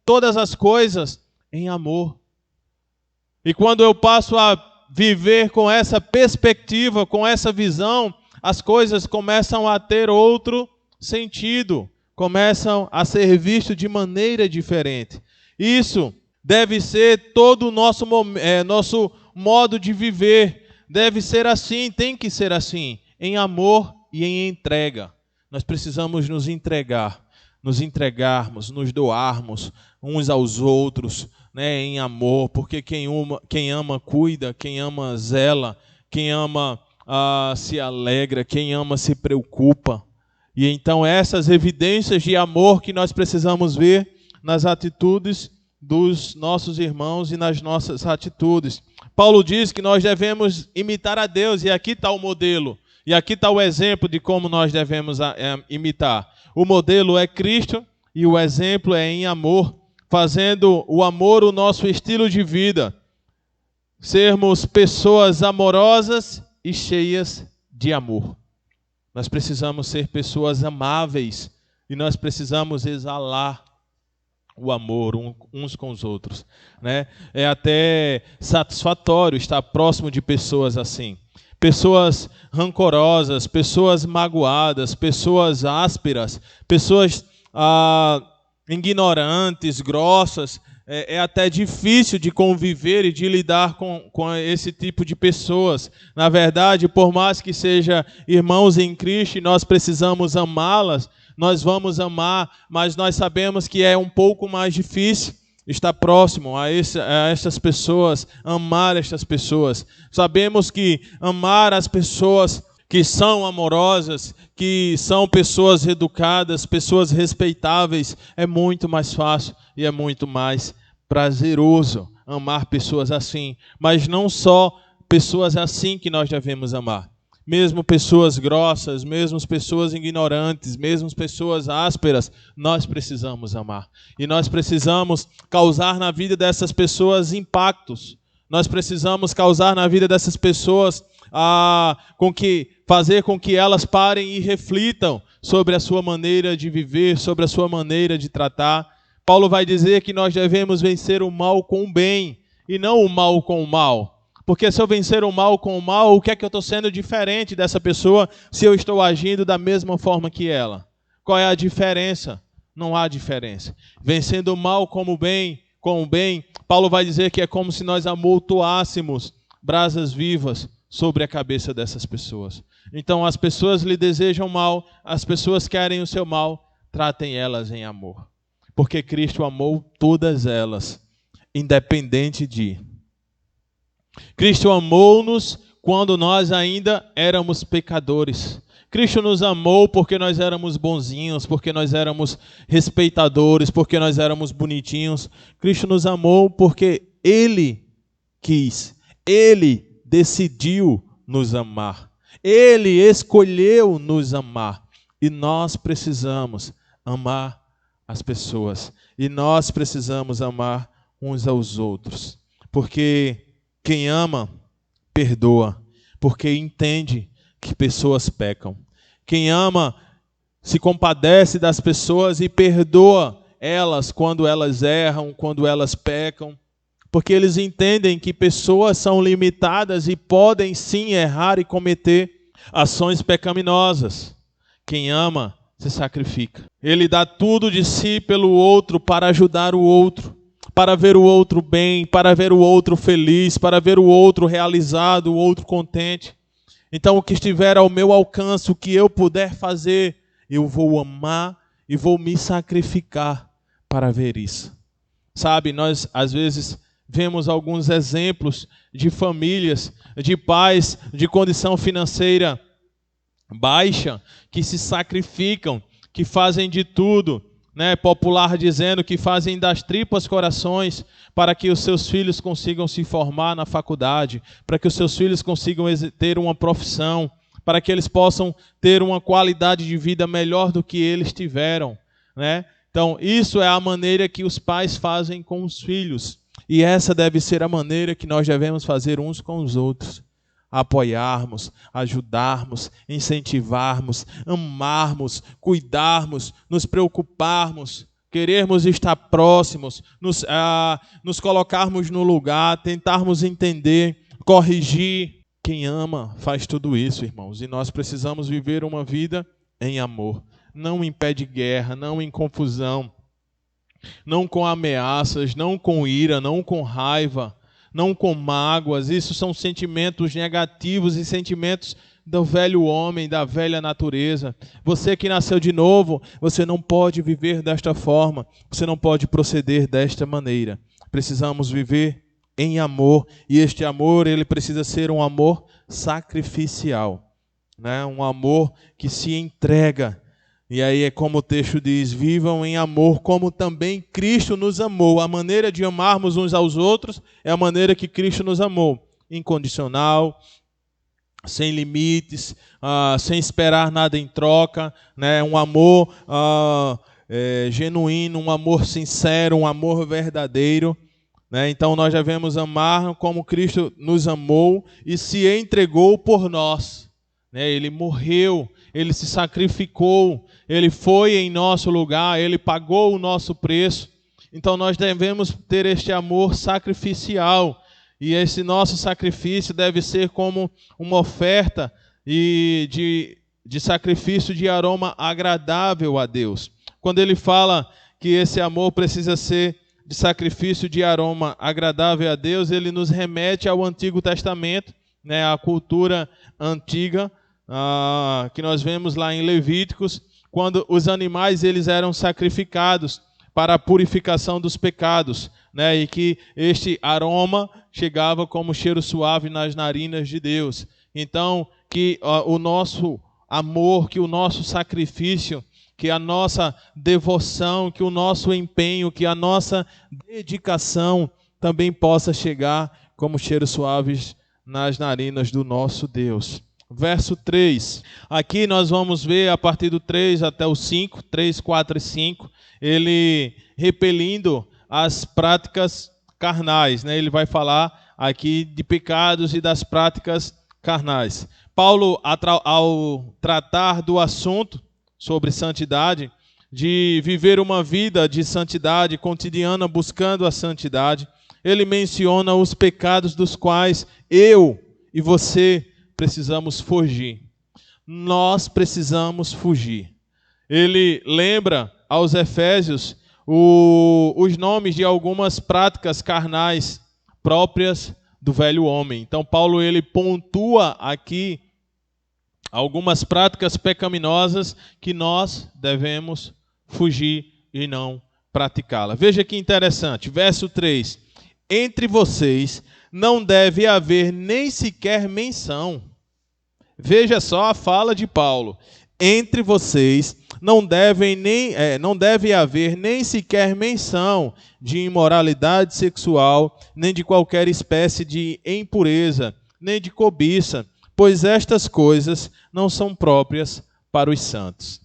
[SPEAKER 2] todas as coisas em amor. E quando eu passo a viver com essa perspectiva, com essa visão, as coisas começam a ter outro sentido, começam a ser vistos de maneira diferente. Isso deve ser todo o nosso modo de viver. Deve ser assim, tem que ser assim, em amor e em entrega. Nós precisamos nos entregarmos, nos doarmos uns aos outros, né, em amor, porque quem ama cuida, quem ama zela, quem ama se alegra, quem ama se preocupa. E então essas evidências de amor que nós precisamos ver nas atitudes dos nossos irmãos e nas nossas atitudes. Paulo diz que nós devemos imitar a Deus, e aqui está o modelo, e aqui está o exemplo de como nós devemos imitar. O modelo é Cristo e o exemplo é em amor, fazendo o amor o nosso estilo de vida. Sermos pessoas amorosas e cheias de amor. Nós precisamos ser pessoas amáveis e nós precisamos exalar o amor uns com os outros, né? É até satisfatório estar próximo de pessoas assim. Pessoas rancorosas, pessoas magoadas, pessoas ásperas, pessoas ignorantes, grossas. É até difícil de conviver e de lidar com esse tipo de pessoas. Na verdade, por mais que sejam irmãos em Cristo e nós precisamos amá-las, nós vamos amar, mas nós sabemos que é um pouco mais difícil estar próximo a estas pessoas, amar estas pessoas. Sabemos que amar as pessoas que são amorosas, que são pessoas educadas, pessoas respeitáveis, é muito mais fácil e é muito mais prazeroso amar pessoas assim. Mas não só pessoas assim que nós devemos amar. Mesmo pessoas grossas, mesmo pessoas ignorantes, mesmo pessoas ásperas, nós precisamos amar. E nós precisamos causar na vida dessas pessoas impactos. Nós precisamos causar na vida dessas pessoas fazer com que elas parem e reflitam sobre a sua maneira de viver, sobre a sua maneira de tratar. Paulo vai dizer que nós devemos vencer o mal com o bem e não o mal com o mal. Porque se eu vencer o mal com o mal, o que é que eu estou sendo diferente dessa pessoa se eu estou agindo da mesma forma que ela? Qual é a diferença? Não há diferença. Vencendo o mal com o bem, Paulo vai dizer que é como se nós amontoássemos brasas vivas sobre a cabeça dessas pessoas. Então as pessoas lhe desejam mal, as pessoas querem o seu mal, tratem elas em amor. Porque Cristo amou todas elas. independente de. Cristo amou-nos quando nós ainda éramos pecadores. Cristo nos amou porque nós éramos bonzinhos, porque nós éramos respeitadores, porque nós éramos bonitinhos. Cristo nos amou porque Ele quis, Ele decidiu nos amar. Ele escolheu nos amar. E nós precisamos amar as pessoas. E nós precisamos amar uns aos outros. Porque quem ama, perdoa. Porque entende que pessoas pecam. Quem ama se compadece das pessoas e perdoa elas quando elas erram, quando elas pecam. Porque eles entendem que pessoas são limitadas e podem sim errar e cometer ações pecaminosas. Quem ama se sacrifica. Ele dá tudo de si pelo outro para ajudar o outro, para ver o outro bem, para ver o outro feliz, para ver o outro realizado, o outro contente. Então, o que estiver ao meu alcance, o que eu puder fazer, eu vou amar e vou me sacrificar para ver isso. Sabe, nós às vezes vemos alguns exemplos de famílias, de pais de condição financeira baixa, que se sacrificam, que fazem de tudo, popular dizendo que fazem das tripas corações para que os seus filhos consigam se formar na faculdade, para que os seus filhos consigam ter uma profissão, para que eles possam ter uma qualidade de vida melhor do que eles tiveram, Então, isso é a maneira que os pais fazem com os filhos. E essa deve ser a maneira que nós devemos fazer uns com os outros. Apoiarmos, ajudarmos, incentivarmos, amarmos, cuidarmos, nos preocuparmos, querermos estar próximos, nos colocarmos no lugar, tentarmos entender, corrigir. Quem ama faz tudo isso, irmãos. E nós precisamos viver uma vida em amor. Não em pé de guerra, não em confusão, não com ameaças, não com ira, não com raiva, não com mágoas. Isso são sentimentos negativos e sentimentos do velho homem, da velha natureza. Você que nasceu de novo, você não pode viver desta forma, você não pode proceder desta maneira. Precisamos viver em amor, e este amor, ele precisa ser um amor sacrificial, um amor que se entrega. E aí é como o texto diz: vivam em amor como também Cristo nos amou. A maneira de amarmos uns aos outros é a maneira que Cristo nos amou. Incondicional, sem limites, sem esperar nada em troca, um amor genuíno, um amor sincero, um amor verdadeiro. Então nós devemos amar como Cristo nos amou e se entregou por nós. Ele morreu, Ele se sacrificou, Ele foi em nosso lugar, Ele pagou o nosso preço. Então nós devemos ter este amor sacrificial. E esse nosso sacrifício deve ser como uma oferta de sacrifício de aroma agradável a Deus. Quando ele fala que esse amor precisa ser de sacrifício de aroma agradável a Deus, ele nos remete ao Antigo Testamento, à cultura antiga, que nós vemos lá em Levíticos, quando os animais eles eram sacrificados para a purificação dos pecados, e que este aroma chegava como cheiro suave nas narinas de Deus. Então, que o nosso amor, que o nosso sacrifício, que a nossa devoção, que o nosso empenho, que a nossa dedicação também possa chegar como cheiros suaves nas narinas do nosso Deus. Verso 3. Aqui nós vamos ver a partir do 3 até o 5, 3, 4 e 5, ele repelindo as práticas carnais. Ele vai falar aqui de pecados e das práticas carnais. Paulo, ao tratar do assunto sobre santidade, de viver uma vida de santidade cotidiana buscando a santidade, ele menciona os pecados dos quais eu e você precisamos fugir. Nós precisamos fugir. Ele lembra aos Efésios os nomes de algumas práticas carnais próprias do velho homem. Então Paulo ele pontua aqui algumas práticas pecaminosas que nós devemos fugir e não praticá-la. Veja que interessante, verso 3. entre vocês não deve haver nem sequer menção. Veja só a fala de Paulo. Entre vocês não deve haver nem sequer menção de imoralidade sexual, nem de qualquer espécie de impureza, nem de cobiça, pois estas coisas não são próprias para os santos.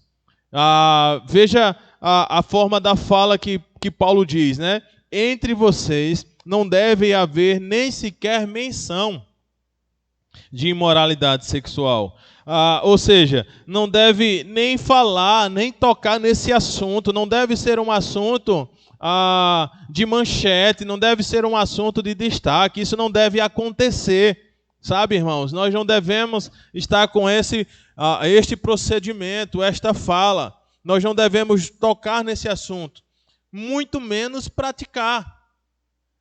[SPEAKER 2] Veja a forma da fala que Paulo diz, né? Entre vocês não deve haver nem sequer menção de imoralidade sexual. Ou seja, não deve nem falar, nem tocar nesse assunto, não deve ser um assunto de manchete, não deve ser um assunto de destaque, isso não deve acontecer, sabe, irmãos? Nós não devemos estar com este procedimento, esta fala, nós não devemos tocar nesse assunto, muito menos praticar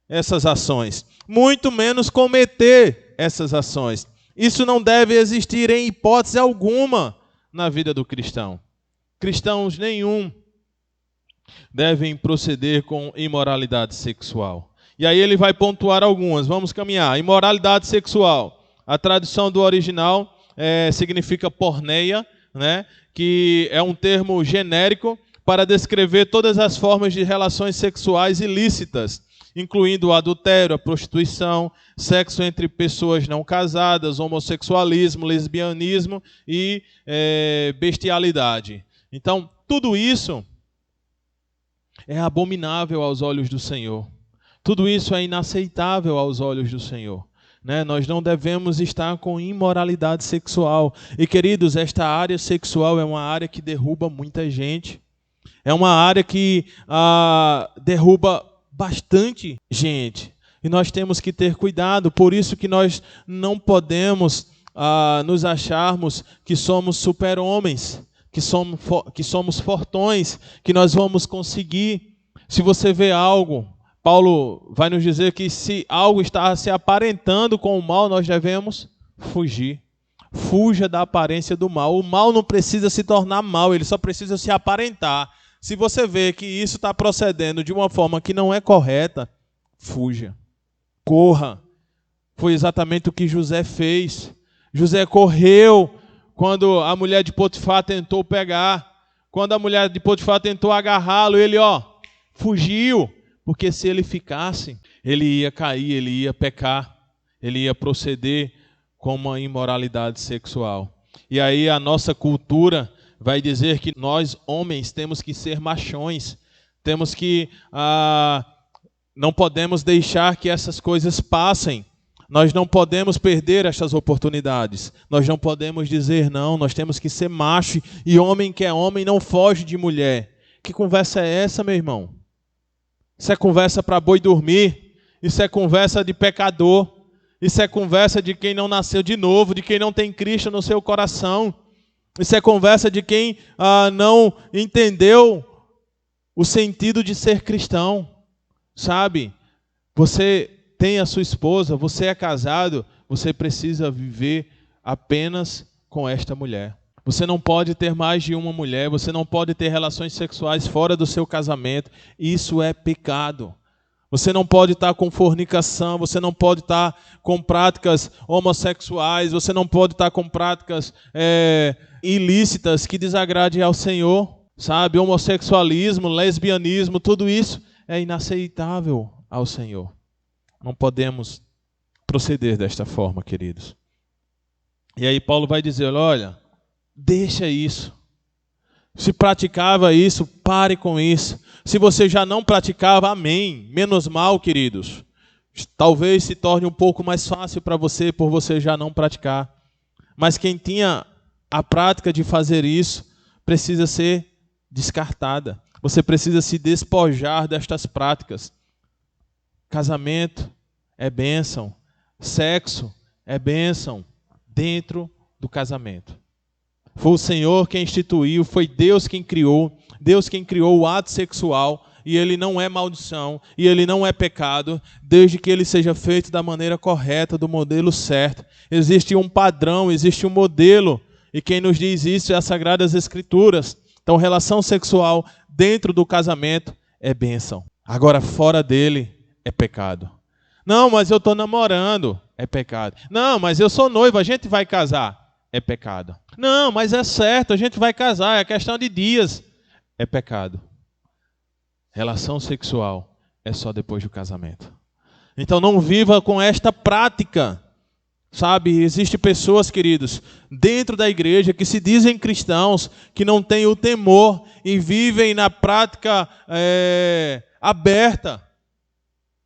[SPEAKER 2] essas ações, muito menos cometer essas ações. Isso não deve existir em hipótese alguma na vida do cristão. Cristãos nenhum devem proceder com imoralidade sexual. E aí ele vai pontuar algumas. Vamos caminhar. Imoralidade sexual. A tradução do original significa porneia, né? Que é um termo genérico para descrever todas as formas de relações sexuais ilícitas, incluindo o adultério, a prostituição, sexo entre pessoas não casadas, homossexualismo, lesbianismo e bestialidade. Então, tudo isso é abominável aos olhos do Senhor. Tudo isso é inaceitável aos olhos do Senhor. Né? Nós não devemos estar com imoralidade sexual. E, queridos, esta área sexual é uma área que derruba muita gente. É uma área que derruba bastante gente, e nós temos que ter cuidado. Por isso que nós não podemos nos acharmos que somos super-homens, que somos fortões, que nós vamos conseguir. Se você vê algo, Paulo vai nos dizer que se algo está se aparentando com o mal, nós devemos fugir. Fuja da aparência do mal. O mal não precisa se tornar mal, ele só precisa se aparentar. Se você vê que isso está procedendo de uma forma que não é correta, fuja, corra. Foi exatamente o que José fez. José correu quando a mulher de Potifar tentou pegar, quando a mulher de Potifar tentou agarrá-lo, ele fugiu, porque se ele ficasse, ele ia cair, ele ia pecar, ele ia proceder com uma imoralidade sexual. E aí a nossa cultura vai dizer que nós, homens, temos que ser machões, temos que não podemos deixar que essas coisas passem, nós não podemos perder essas oportunidades, nós não podemos dizer não, nós temos que ser macho, e homem que é homem não foge de mulher. Que conversa é essa, meu irmão? Isso é conversa para boi dormir, isso é conversa de pecador, isso é conversa de quem não nasceu de novo, de quem não tem Cristo no seu coração. Isso é conversa de quem não entendeu o sentido de ser cristão, sabe? Você tem a sua esposa, você é casado, você precisa viver apenas com esta mulher. Você não pode ter mais de uma mulher, você não pode ter relações sexuais fora do seu casamento. Isso é pecado. Você não pode estar com fornicação, você não pode estar com práticas homossexuais, você não pode estar com práticas ilícitas que desagradem ao Senhor, sabe? Homossexualismo, lesbianismo, tudo isso é inaceitável ao Senhor. Não podemos proceder desta forma, queridos. E aí Paulo vai dizer, olha, deixa isso. Se praticava isso, pare com isso. Se você já não praticava, amém. Menos mal, queridos. Talvez se torne um pouco mais fácil para você, por você já não praticar. Mas quem tinha a prática de fazer isso, precisa ser descartada. Você precisa se despojar destas práticas. Casamento é bênção. Sexo é bênção dentro do casamento. Foi o Senhor quem instituiu, foi Deus quem criou o ato sexual, e ele não é maldição, e ele não é pecado, desde que ele seja feito da maneira correta, do modelo certo. Existe um padrão, existe um modelo, e quem nos diz isso é as Sagradas Escrituras. Então, relação sexual dentro do casamento é bênção. Agora, fora dele é pecado. Não, mas eu estou namorando. É pecado. Não, mas eu sou noivo, a gente vai casar. É pecado. Não, mas é certo, a gente vai casar, é questão de dias. É pecado. Relação sexual é só depois do casamento. Então não viva com esta prática. Sabe, existem pessoas, queridos, dentro da igreja que se dizem cristãos, que não têm o temor e vivem na prática aberta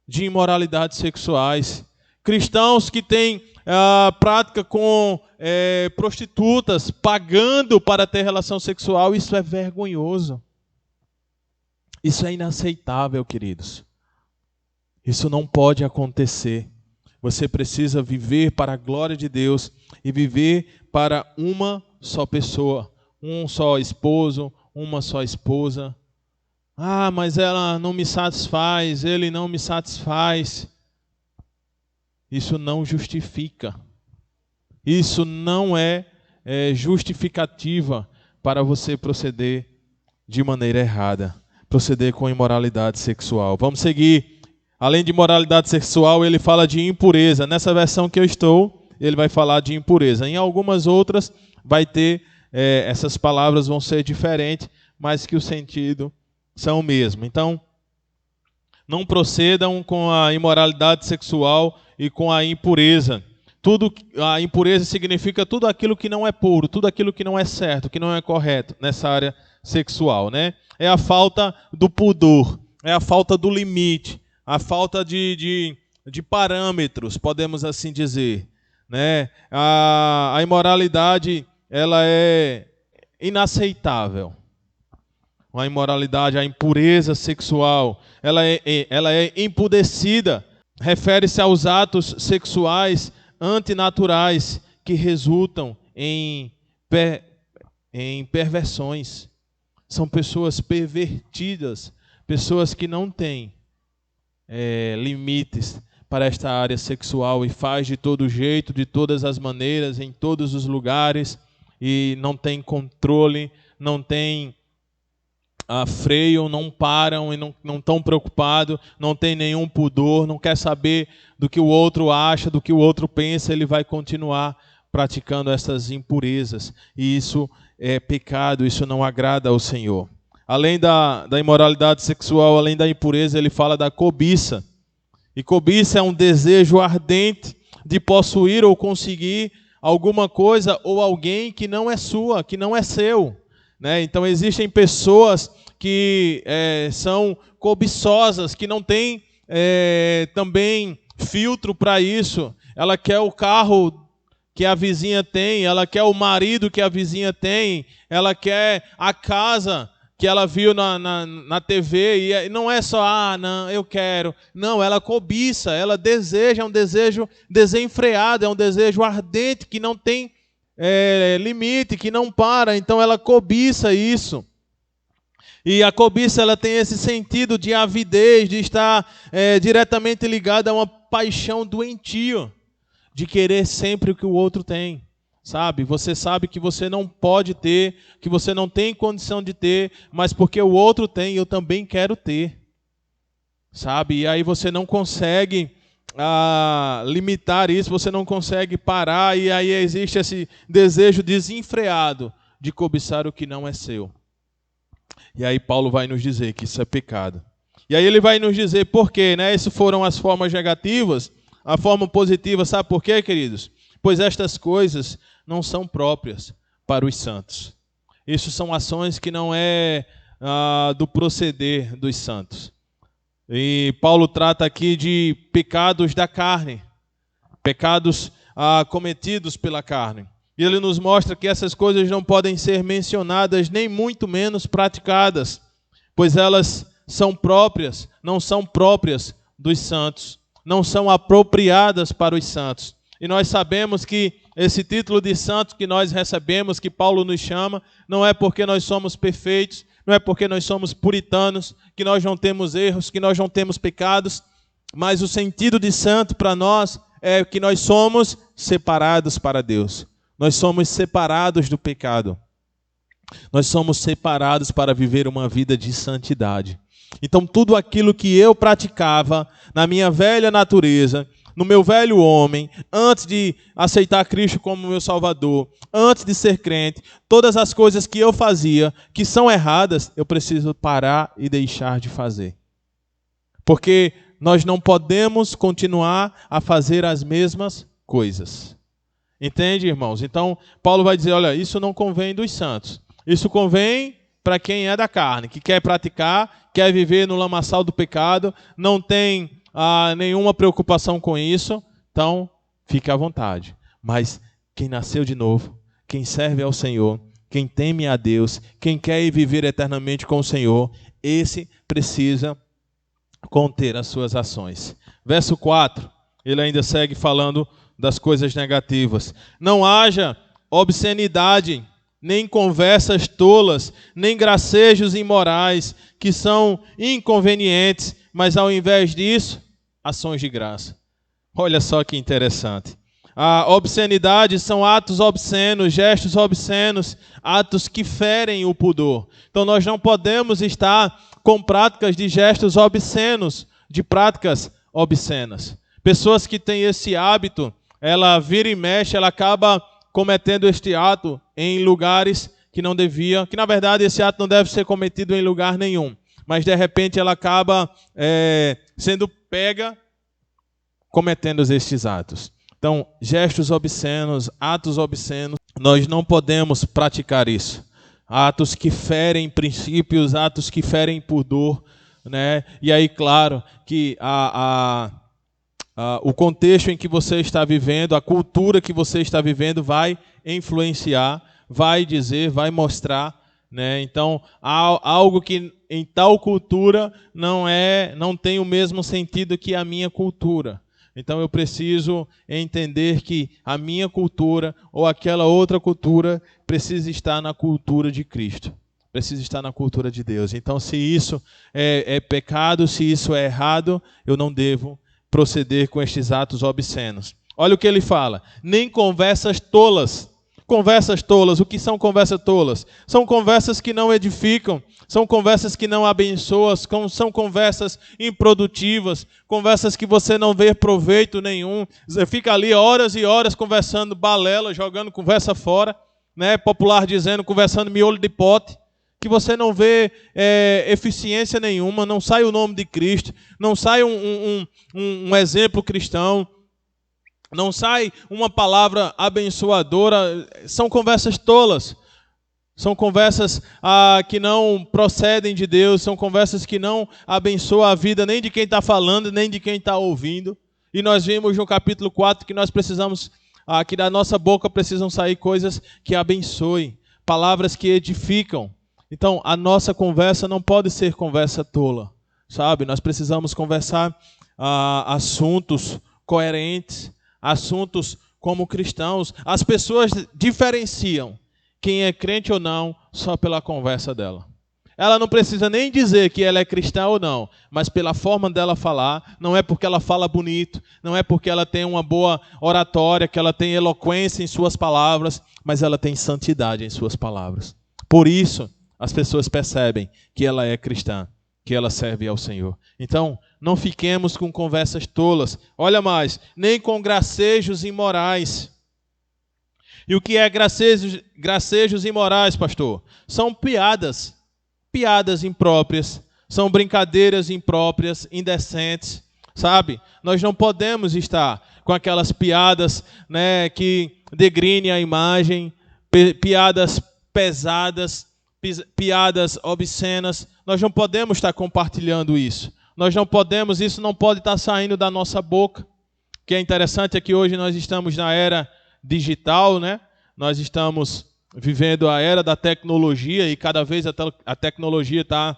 [SPEAKER 2] de imoralidades sexuais. Cristãos que têm prática com prostitutas, pagando para ter relação sexual. Isso é vergonhoso. Isso é inaceitável, queridos. Isso não pode acontecer. Você precisa viver para a glória de Deus e viver para uma só pessoa, um só esposo, uma só esposa. Ah, mas ela não me satisfaz, ele não me satisfaz. Isso não justifica. Isso não é justificativa para você proceder de maneira errada, proceder com imoralidade sexual. Vamos seguir. Além de imoralidade sexual, ele fala de impureza. Nessa versão que eu estou, ele vai falar de impureza. Em algumas outras, vai ter, essas palavras vão ser diferentes, mas que o sentido são o mesmo. Então, não procedam com a imoralidade sexual e com a impureza. A impureza significa tudo aquilo que não é puro, tudo aquilo que não é certo, que não é correto nessa área sexual, né? É a falta do pudor, é a falta do limite, a falta de parâmetros, podemos assim dizer, né? A imoralidade, ela é inaceitável. A imoralidade, a impureza sexual, ela é impudecida. Refere-se aos atos sexuais antinaturais que resultam em perversões. São pessoas pervertidas, pessoas que não têm limites para esta área sexual e faz de todo jeito, de todas as maneiras, em todos os lugares, e não tem controle, não tem freio, não param e não estão preocupados, não tem nenhum pudor, não quer saber do que o outro acha, do que o outro pensa, ele vai continuar praticando essas impurezas. E isso é pecado, isso não agrada ao Senhor. Além da imoralidade sexual, além da impureza, ele fala da cobiça. E cobiça é um desejo ardente de possuir ou conseguir alguma coisa ou alguém que não é sua, que não é seu. Né? Então existem pessoas que são cobiçosas, que não têm também filtro para isso. Ela quer o carro que a vizinha tem, ela quer o marido que a vizinha tem, ela quer a casa que ela viu na TV, e não é só, não, eu quero. Não, ela cobiça, ela deseja, é um desejo desenfreado, é um desejo ardente, que não tem limite, que não para, então ela cobiça isso. E a cobiça, ela tem esse sentido de avidez, de estar diretamente ligada a uma paixão doentio, de querer sempre o que o outro tem. Sabe? Você sabe que você não pode ter, que você não tem condição de ter, mas porque o outro tem, eu também quero ter. Sabe? E aí você não consegue limitar isso, você não consegue parar, e aí existe esse desejo desenfreado de cobiçar o que não é seu. E aí Paulo vai nos dizer que isso é pecado. E aí ele vai nos dizer por quê, né? Essas foram as formas negativas. A forma positiva, sabe por quê, queridos? Pois estas coisas não são próprias para os santos. Isso são ações que não é do proceder dos santos. E Paulo trata aqui de pecados da carne, pecados cometidos pela carne. E ele nos mostra que essas coisas não podem ser mencionadas, nem muito menos praticadas, pois elas são próprias, não são próprias dos santos, não são apropriadas para os santos. E nós sabemos que esse título de santo que nós recebemos, que Paulo nos chama, não é porque nós somos perfeitos, não é porque nós somos puritanos, que nós não temos erros, que nós não temos pecados, mas o sentido de santo para nós é que nós somos separados para Deus. Nós somos separados do pecado. Nós somos separados para viver uma vida de santidade. Então, tudo aquilo que eu praticava na minha velha natureza, no meu velho homem, antes de aceitar Cristo como meu Salvador, antes de ser crente, todas as coisas que eu fazia, que são erradas, eu preciso parar e deixar de fazer. Porque nós não podemos continuar a fazer as mesmas coisas. Entende, irmãos? Então, Paulo vai dizer, olha, isso não convém dos santos. Isso convém para quem é da carne, que quer praticar, quer viver no lamaçal do pecado, não tem nenhuma preocupação com isso, então fique à vontade. Mas quem nasceu de novo, quem serve ao Senhor, quem teme a Deus, quem quer ir viver eternamente com o Senhor, esse precisa conter as suas ações. Verso 4, ele ainda segue falando das coisas negativas. Não haja obscenidade, nem conversas tolas, nem gracejos imorais, que são inconvenientes, mas ao invés disso, ações de graça. Olha só que interessante. A obscenidade são atos obscenos, gestos obscenos, atos que ferem o pudor. Então nós não podemos estar com práticas de gestos obscenos, de práticas obscenas. Pessoas que têm esse hábito, ela vira e mexe, ela acaba cometendo este ato em lugares que não devia, que na verdade esse ato não deve ser cometido em lugar nenhum. Mas de repente ela acaba sendo pega cometendo estes atos. Então, gestos obscenos, atos obscenos, nós não podemos praticar isso. Atos que ferem princípios, atos que ferem pudor, né? E aí, claro, que o contexto em que você está vivendo, a cultura que você está vivendo vai influenciar, vai dizer, vai mostrar, né? Então, algo que em tal cultura não tem o mesmo sentido que a minha cultura. Então eu preciso entender que a minha cultura ou aquela outra cultura precisa estar na cultura de Cristo. Precisa estar na cultura de Deus. Então se isso é pecado, se isso é errado, eu não devo proceder com estes atos obscenos. Olha o que ele fala. Nem conversas tolas. Conversas tolas. O que são conversas tolas? São conversas que não edificam, são conversas que não abençoam, são conversas improdutivas, conversas que você não vê proveito nenhum. Você fica ali horas e horas conversando balela, jogando conversa fora, né? Popular dizendo, conversando miolo de pote, que você não vê eficiência nenhuma, não sai o nome de Cristo, não sai um exemplo cristão, não sai uma palavra abençoadora. São conversas tolas. São conversas que não procedem de Deus, são conversas que não abençoam a vida nem de quem está falando, nem de quem está ouvindo. E nós vimos no capítulo 4 que nós precisamos, que da nossa boca precisam sair coisas que abençoem, palavras que edificam. Então, a nossa conversa não pode ser conversa tola, sabe? Nós precisamos conversar assuntos coerentes, assuntos como cristãos. As pessoas diferenciam quem é crente ou não só pela conversa dela. Ela não precisa nem dizer que ela é cristã ou não, mas pela forma dela falar. Não é porque ela fala bonito, não é porque ela tem uma boa oratória, que ela tem eloquência em suas palavras, mas ela tem santidade em suas palavras. Por isso, as pessoas percebem que ela é cristã, que ela serve ao Senhor. Então, não fiquemos com conversas tolas. Olha mais, nem com gracejos imorais. E o que é gracejos imorais, pastor? São piadas impróprias, são brincadeiras impróprias, indecentes, sabe? Nós não podemos estar com aquelas piadas, né, que degrinem a imagem, piadas pesadas, piadas obscenas. Nós não podemos estar compartilhando isso. Nós não podemos, isso não pode estar saindo da nossa boca. O que é interessante é que hoje nós estamos na era digital, né? Nós estamos vivendo a era da tecnologia e cada vez a tecnologia está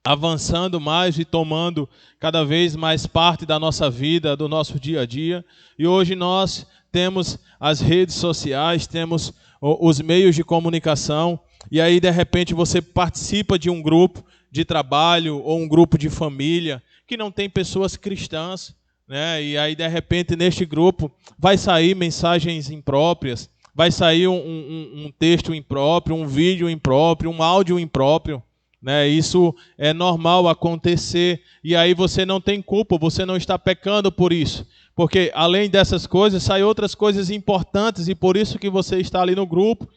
[SPEAKER 2] avançando mais e tomando cada vez mais parte da nossa vida, do nosso dia a dia. E hoje nós temos as redes sociais, temos os meios de comunicação, e aí de repente você participa de um grupo de trabalho ou um grupo de família que não tem pessoas cristãs, né? E aí de repente neste grupo vai sair mensagens impróprias, vai sair um texto impróprio, um vídeo impróprio, um áudio impróprio, né? Isso é normal acontecer, e aí você não tem culpa, você não está pecando por isso. Porque além dessas coisas, saem outras coisas importantes, e por isso que você está ali no grupo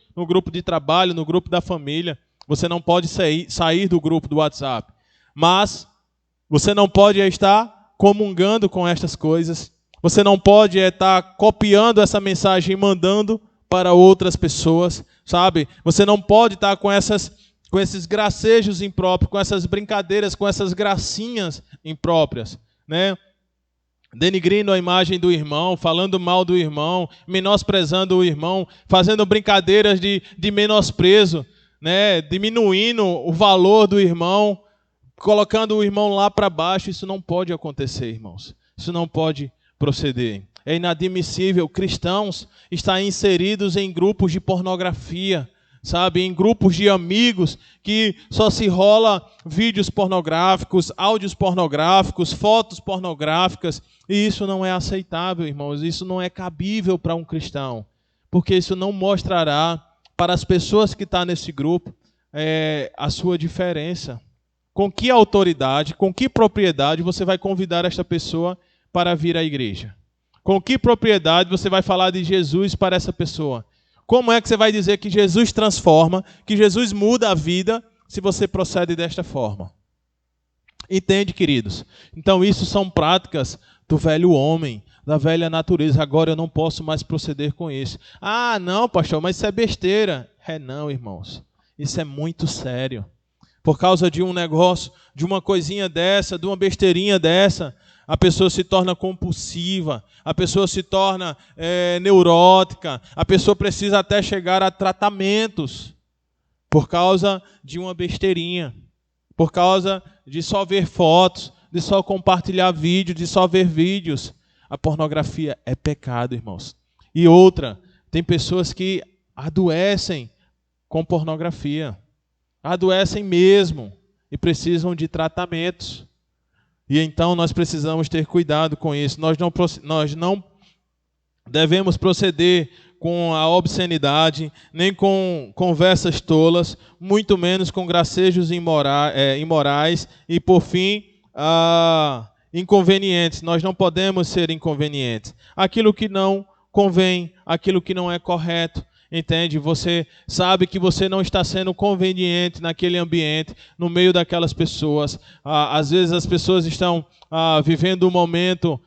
[SPEAKER 2] de trabalho, no grupo da família. Você não pode sair do grupo do WhatsApp. Mas você não pode estar comungando com estas coisas. Você não pode estar copiando essa mensagem e mandando para outras pessoas, sabe? Você não pode estar com esses gracejos impróprios, com essas brincadeiras, com essas gracinhas impróprias, né? Denigrindo a imagem do irmão, falando mal do irmão, menosprezando o irmão, fazendo brincadeiras de menosprezo, né? Diminuindo o valor do irmão, colocando o irmão lá para baixo. Isso não pode acontecer, irmãos. Isso não pode proceder. É inadmissível cristãos estarem inseridos em grupos de pornografia, sabe, em grupos de amigos que só se rola vídeos pornográficos, áudios pornográficos, fotos pornográficas, e isso não é aceitável, irmãos, isso não é cabível para um cristão, porque isso não mostrará para as pessoas que estão nesse grupo a sua diferença. Com que autoridade, com que propriedade você vai convidar esta pessoa para vir à igreja? Com que propriedade você vai falar de Jesus para essa pessoa? Como é que você vai dizer que Jesus transforma, que Jesus muda a vida, se você procede desta forma? Entende, queridos? Então, isso são práticas do velho homem, da velha natureza. Agora eu não posso mais proceder com isso. Ah, não, pastor, mas isso é besteira. Não, irmãos. Isso é muito sério. Por causa de um negócio, de uma coisinha dessa, de uma besteirinha dessa, a pessoa se torna compulsiva, a pessoa se torna neurótica, a pessoa precisa até chegar a tratamentos por causa de uma besteirinha, por causa de só ver fotos, de só compartilhar vídeos, de só ver vídeos. A pornografia é pecado, irmãos. E outra, tem pessoas que adoecem com pornografia, adoecem mesmo e precisam de tratamentos. E então nós precisamos ter cuidado com isso. Nós não devemos proceder com a obscenidade, nem com conversas tolas, muito menos com gracejos imorais e, por fim, inconvenientes. Nós não podemos ser inconvenientes. Aquilo que não convém, aquilo que não é correto. Entende? Você sabe que você não está sendo conveniente naquele ambiente, no meio daquelas pessoas. Às vezes as pessoas estão vivendo um momento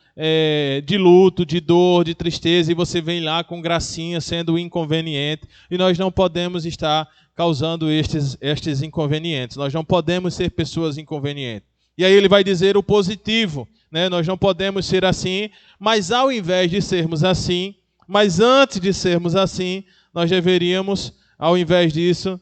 [SPEAKER 2] de luto, de dor, de tristeza, e você vem lá com gracinha, sendo inconveniente. E nós não podemos estar causando estes inconvenientes. Nós não podemos ser pessoas inconvenientes. E aí ele vai dizer o positivo, né? Nós não podemos ser assim, mas ao invés de sermos assim, mas antes de sermos assim, nós deveríamos, ao invés disso,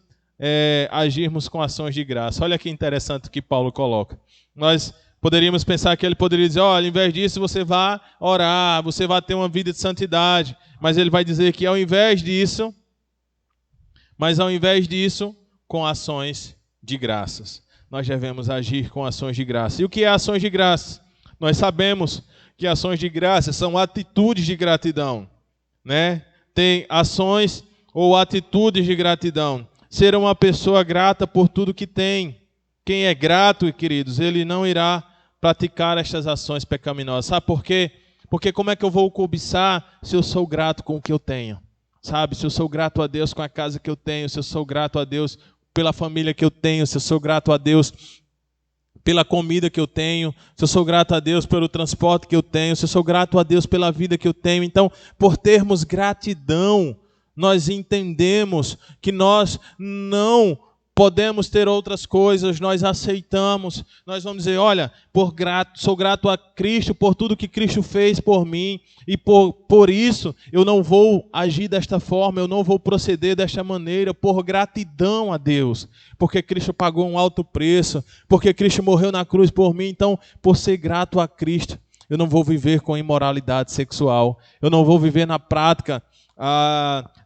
[SPEAKER 2] agirmos com ações de graça. Olha que interessante o que Paulo coloca. Nós poderíamos pensar que ele poderia dizer, olha, ao invés disso você vai orar, você vai ter uma vida de santidade. Mas ele vai dizer que ao invés disso, com ações de graças. Nós devemos agir com ações de graça. E o que é ações de graça? Nós sabemos que ações de graça são atitudes de gratidão, né? Tem ações ou atitudes de gratidão. Ser uma pessoa grata por tudo que tem. Quem é grato, queridos, ele não irá praticar estas ações pecaminosas. Sabe por quê? Porque como é que eu vou cobiçar se eu sou grato com o que eu tenho? Sabe? Se eu sou grato a Deus com a casa que eu tenho, se eu sou grato a Deus pela família que eu tenho, se eu sou grato a Deus pela comida que eu tenho, se eu sou grato a Deus pelo transporte que eu tenho, se eu sou grato a Deus pela vida que eu tenho. Então, por termos gratidão, nós entendemos que nós não podemos ter outras coisas, nós aceitamos, nós vamos dizer, olha, sou grato a Cristo por tudo que Cristo fez por mim, e por isso eu não vou agir desta forma, eu não vou proceder desta maneira, por gratidão a Deus, porque Cristo pagou um alto preço, porque Cristo morreu na cruz por mim. Então, por ser grato a Cristo, eu não vou viver com imoralidade sexual, eu não vou viver na prática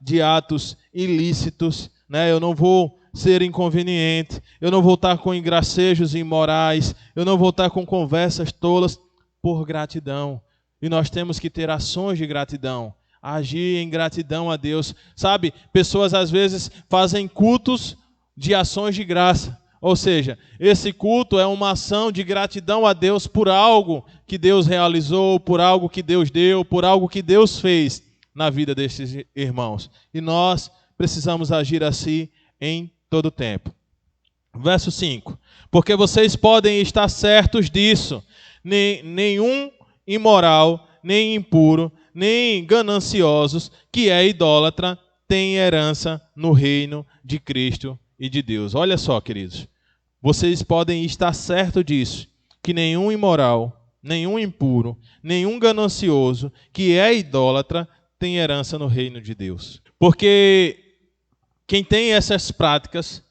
[SPEAKER 2] de atos ilícitos, né? Eu não vou ser inconveniente, eu não vou estar com engracejos imorais, eu não vou estar com conversas tolas, por gratidão. E nós temos que ter ações de gratidão, agir em gratidão a Deus. Sabe, pessoas às vezes fazem cultos de ações de graça, Ou seja, esse culto é uma ação de gratidão a Deus por algo que Deus realizou, por algo que Deus deu, por algo que Deus fez na vida desses irmãos. E nós precisamos agir assim em todo tempo. Verso 5. Porque vocês podem estar certos disso, nenhum imoral, nem impuro, nem gananciosos, que é idólatra, tem herança no reino de Cristo e de Deus. Olha só, queridos, vocês podem estar certos disso, que nenhum imoral, nenhum impuro, nenhum ganancioso, que é idólatra, tem herança no reino de Deus. Porque quem tem essas práticas,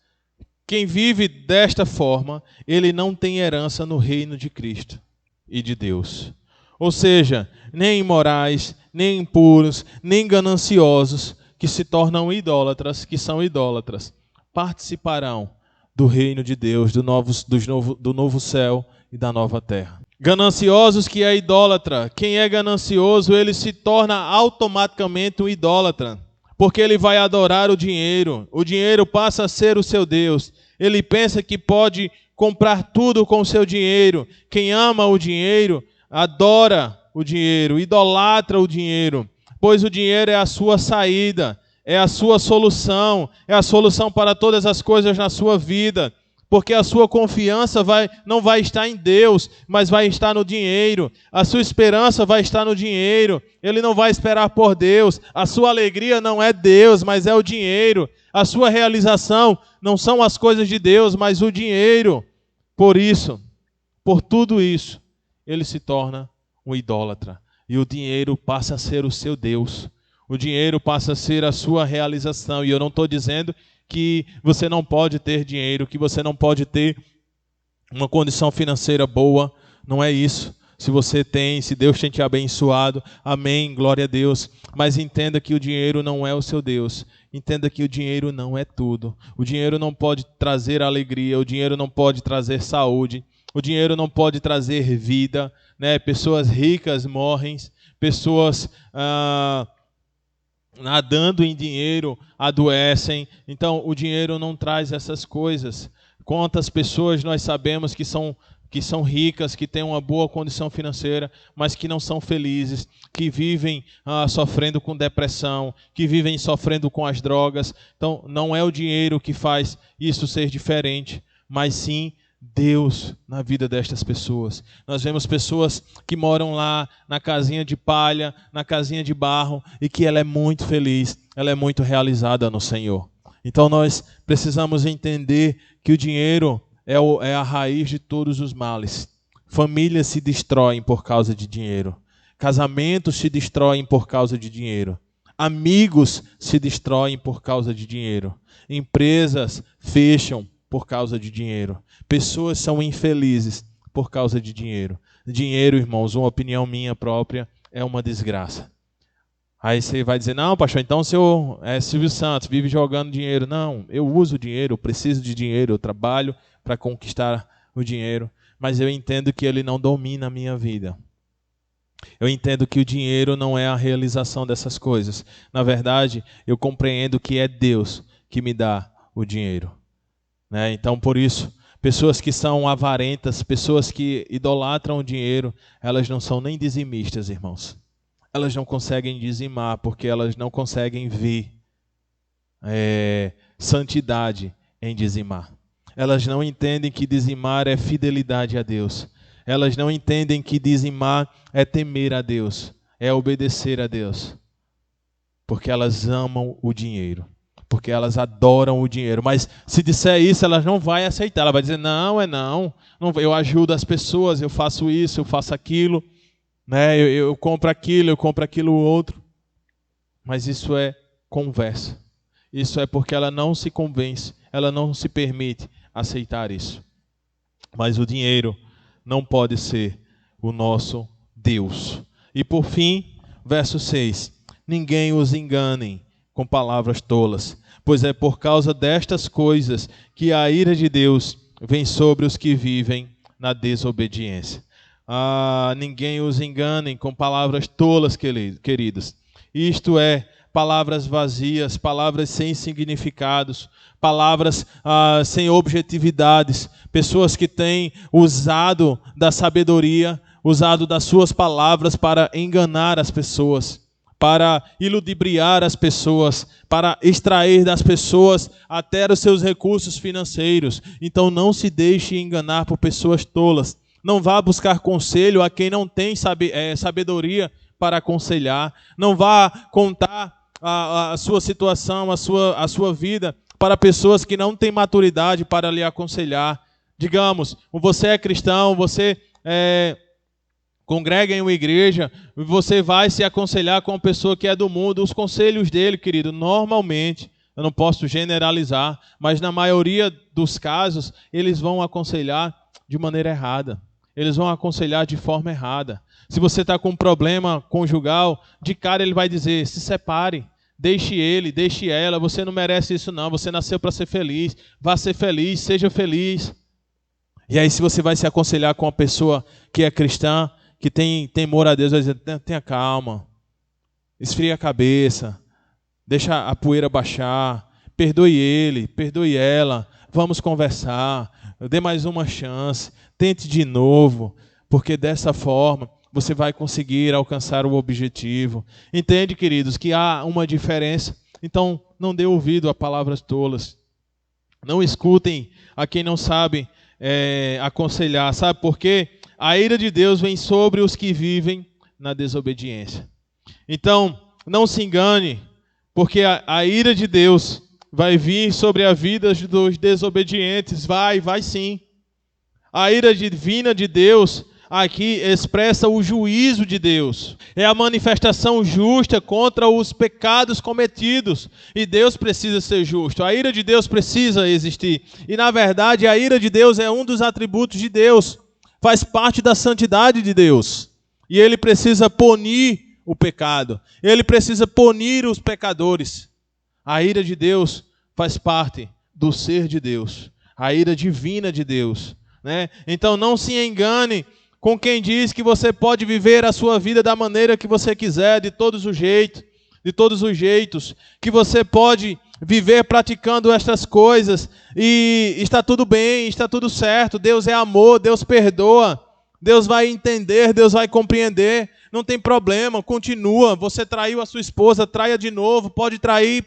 [SPEAKER 2] quem vive desta forma, ele não tem herança no reino de Cristo e de Deus. Ou seja, nem imorais, nem impuros, nem gananciosos, que se tornam idólatras, que são idólatras, participarão do reino de Deus, do novo céu e da nova terra. Gananciosos, que é idólatra. Quem é ganancioso, ele se torna automaticamente um idólatra, porque ele vai adorar o dinheiro. O dinheiro passa a ser o seu Deus. Ele pensa que pode comprar tudo com o seu dinheiro. Quem ama o dinheiro, adora o dinheiro, idolatra o dinheiro, pois o dinheiro é a sua saída, é a sua solução, é a solução para todas as coisas na sua vida, porque a sua confiança não vai estar em Deus, mas vai estar no dinheiro. A sua esperança vai estar no dinheiro. Ele não vai esperar por Deus. A sua alegria não é Deus, mas é o dinheiro. A sua realização não são as coisas de Deus, mas o dinheiro. Por isso, por tudo isso, ele se torna um idólatra. E o dinheiro passa a ser o seu Deus. O dinheiro passa a ser a sua realização. E eu não estou dizendo que você não pode ter dinheiro, que você não pode ter uma condição financeira boa. Não é isso. Se você tem, se Deus tem te abençoado, amém, glória a Deus. Mas entenda que o dinheiro não é o seu Deus. Entenda que o dinheiro não é tudo. O dinheiro não pode trazer alegria, o dinheiro não pode trazer saúde, o dinheiro não pode trazer vida, né? Pessoas ricas morrem, pessoas nadando em dinheiro adoecem. Então, o dinheiro não traz essas coisas. Quantas pessoas nós sabemos que são ricas, que têm uma boa condição financeira, mas que não são felizes, que vivem sofrendo com depressão, que vivem sofrendo com as drogas. Então, não é o dinheiro que faz isso ser diferente, mas sim Deus na vida destas pessoas. Nós vemos pessoas que moram lá na casinha de palha, na casinha de barro, e que ela é muito feliz, ela é muito realizada no Senhor. Então nós precisamos entender que o dinheiro é a raiz de todos os males. Famílias se destroem por causa de dinheiro. Casamentos se destroem por causa de dinheiro. Amigos se destroem por causa de dinheiro. Empresas fecham por causa de dinheiro. Pessoas são infelizes por causa de dinheiro. Dinheiro, irmãos, uma opinião minha própria, é uma desgraça. Aí você vai dizer, não, pastor, então o senhor é Silvio Santos, vive jogando dinheiro. Não, eu uso dinheiro, eu preciso de dinheiro, eu trabalho para conquistar o dinheiro, mas eu entendo que ele não domina a minha vida. Eu entendo que o dinheiro não é a realização dessas coisas. Na verdade, eu compreendo que é Deus que me dá o dinheiro. Né? Então, por isso, pessoas que são avarentas, pessoas que idolatram o dinheiro, elas não são nem dizimistas, irmãos. Elas não conseguem dizimar, porque elas não conseguem ver santidade em dizimar. Elas não entendem que dizimar é fidelidade a Deus. Elas não entendem que dizimar é temer a Deus, é obedecer a Deus. Porque elas amam o dinheiro. Porque elas adoram o dinheiro. Mas se disser isso, elas não vão aceitar. Ela vai dizer, não, eu ajudo as pessoas, eu faço isso, eu faço aquilo, né? eu compro aquilo outro. Mas isso é conversa. Isso é porque ela não se convence, ela não se permite aceitar isso. Mas o dinheiro não pode ser o nosso Deus. E por fim, verso 6. Ninguém os engane com palavras tolas, pois é por causa destas coisas que a ira de Deus vem sobre os que vivem na desobediência. Ninguém os engane com palavras tolas, queridos. Isto é, palavras vazias, palavras sem significados, palavras sem objetividades, pessoas que têm usado da sabedoria, usado das suas palavras para enganar as pessoas, para iludibriar as pessoas, para extrair das pessoas até os seus recursos financeiros. Então não se deixe enganar por pessoas tolas. Não vá buscar conselho a quem não tem sabedoria para aconselhar. Não vá contar a sua situação, a sua vida para pessoas que não têm maturidade para lhe aconselhar. Digamos, você é cristão, você congrega em uma igreja, você vai se aconselhar com uma pessoa que é do mundo. Os conselhos dele, querido, normalmente, eu não posso generalizar, mas na maioria dos casos, eles vão aconselhar de maneira errada. Eles vão aconselhar de forma errada. Se você está com um problema conjugal, de cara ele vai dizer, se separe, deixe ele, deixe ela, você não merece isso não, você nasceu para ser feliz, vá ser feliz, seja feliz. E aí se você vai se aconselhar com uma pessoa que é cristã, que tem temor a Deus, vai dizer, tenha calma, esfria a cabeça, deixa a poeira baixar, perdoe ele, perdoe ela, vamos conversar, dê mais uma chance, tente de novo, porque dessa forma você vai conseguir alcançar o objetivo. Entende, queridos, que há uma diferença? Então, não dê ouvido a palavras tolas. Não escutem a quem não sabe aconselhar. Sabe por quê? A ira de Deus vem sobre os que vivem na desobediência. Então, não se engane, porque a ira de Deus vai vir sobre a vida dos desobedientes. Vai sim. A ira divina de Deus aqui expressa o juízo de Deus. É a manifestação justa contra os pecados cometidos. E Deus precisa ser justo. A ira de Deus precisa existir. E na verdade a ira de Deus é um dos atributos de Deus. Faz parte da santidade de Deus. E Ele precisa punir o pecado. Ele precisa punir os pecadores. A ira de Deus faz parte do ser de Deus. A ira divina de Deus. Então não se engane com quem diz que você pode viver a sua vida da maneira que você quiser, de todos os jeitos, que você pode viver praticando estas coisas e está tudo bem, está tudo certo. Deus é amor, Deus perdoa, Deus vai entender, Deus vai compreender, não tem problema, continua. Você traiu a sua esposa, traia de novo, pode trair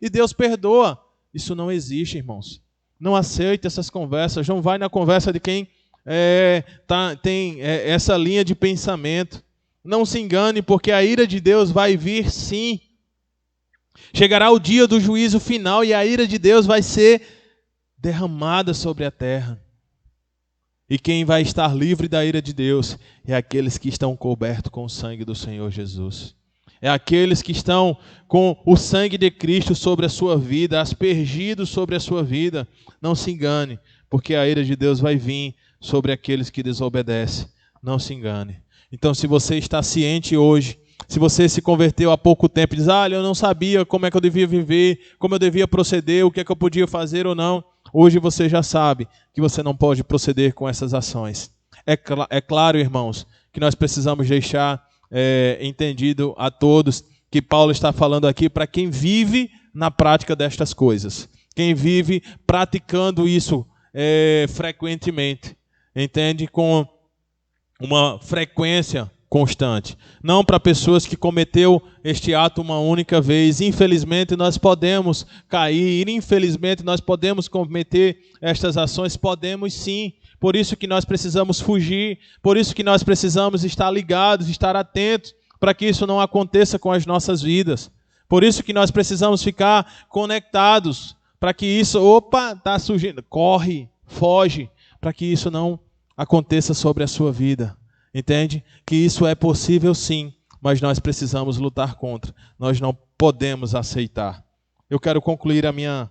[SPEAKER 2] e Deus perdoa. Isso não existe, irmãos. Não aceite essas conversas, não vai na conversa de quem tem essa linha de pensamento. Não se engane, porque a ira de Deus vai vir sim. Chegará o dia do juízo final e a ira de Deus vai ser derramada sobre a terra. E quem vai estar livre da ira de Deus é aqueles que estão cobertos com o sangue do Senhor Jesus. É aqueles que estão com o sangue de Cristo sobre a sua vida, aspergido sobre a sua vida. Não se engane, porque a ira de Deus vai vir sobre aqueles que desobedecem. Não se engane. Então, se você está ciente hoje, se você se converteu há pouco tempo e diz, eu não sabia como é que eu devia viver, como eu devia proceder, o que é que eu podia fazer ou não, hoje você já sabe que você não pode proceder com essas ações. É claro, irmãos, que nós precisamos deixar entendido a todos que Paulo está falando aqui para quem vive na prática destas coisas. Quem vive praticando isso frequentemente. Entende? Com uma frequência constante. Não para pessoas que cometeu este ato uma única vez. Infelizmente nós podemos cair, infelizmente nós podemos cometer estas ações, podemos sim. Por isso que nós precisamos fugir, por isso que nós precisamos estar ligados, estar atentos, para que isso não aconteça com as nossas vidas. Por isso que nós precisamos ficar conectados, para que isso, está surgindo, corre, foge, para que isso não aconteça sobre a sua vida. Entende? Que isso é possível sim, mas nós precisamos lutar contra. Nós não podemos aceitar. Eu quero concluir a minha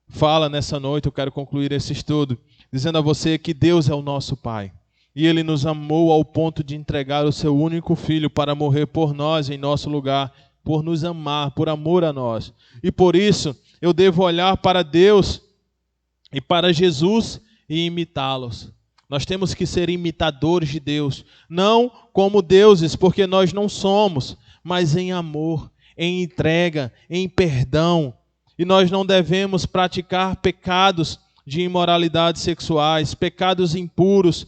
[SPEAKER 2] fala nessa noite, eu quero concluir esse estudo, dizendo a você que Deus é o nosso Pai. E Ele nos amou ao ponto de entregar o seu único Filho para morrer por nós em nosso lugar, por nos amar, por amor a nós. E por isso eu devo olhar para Deus e para Jesus e imitá-los. Nós temos que ser imitadores de Deus, não como deuses, porque nós não somos, mas em amor. em entrega, em perdão. E nós não devemos praticar pecados de imoralidades sexuais, pecados impuros,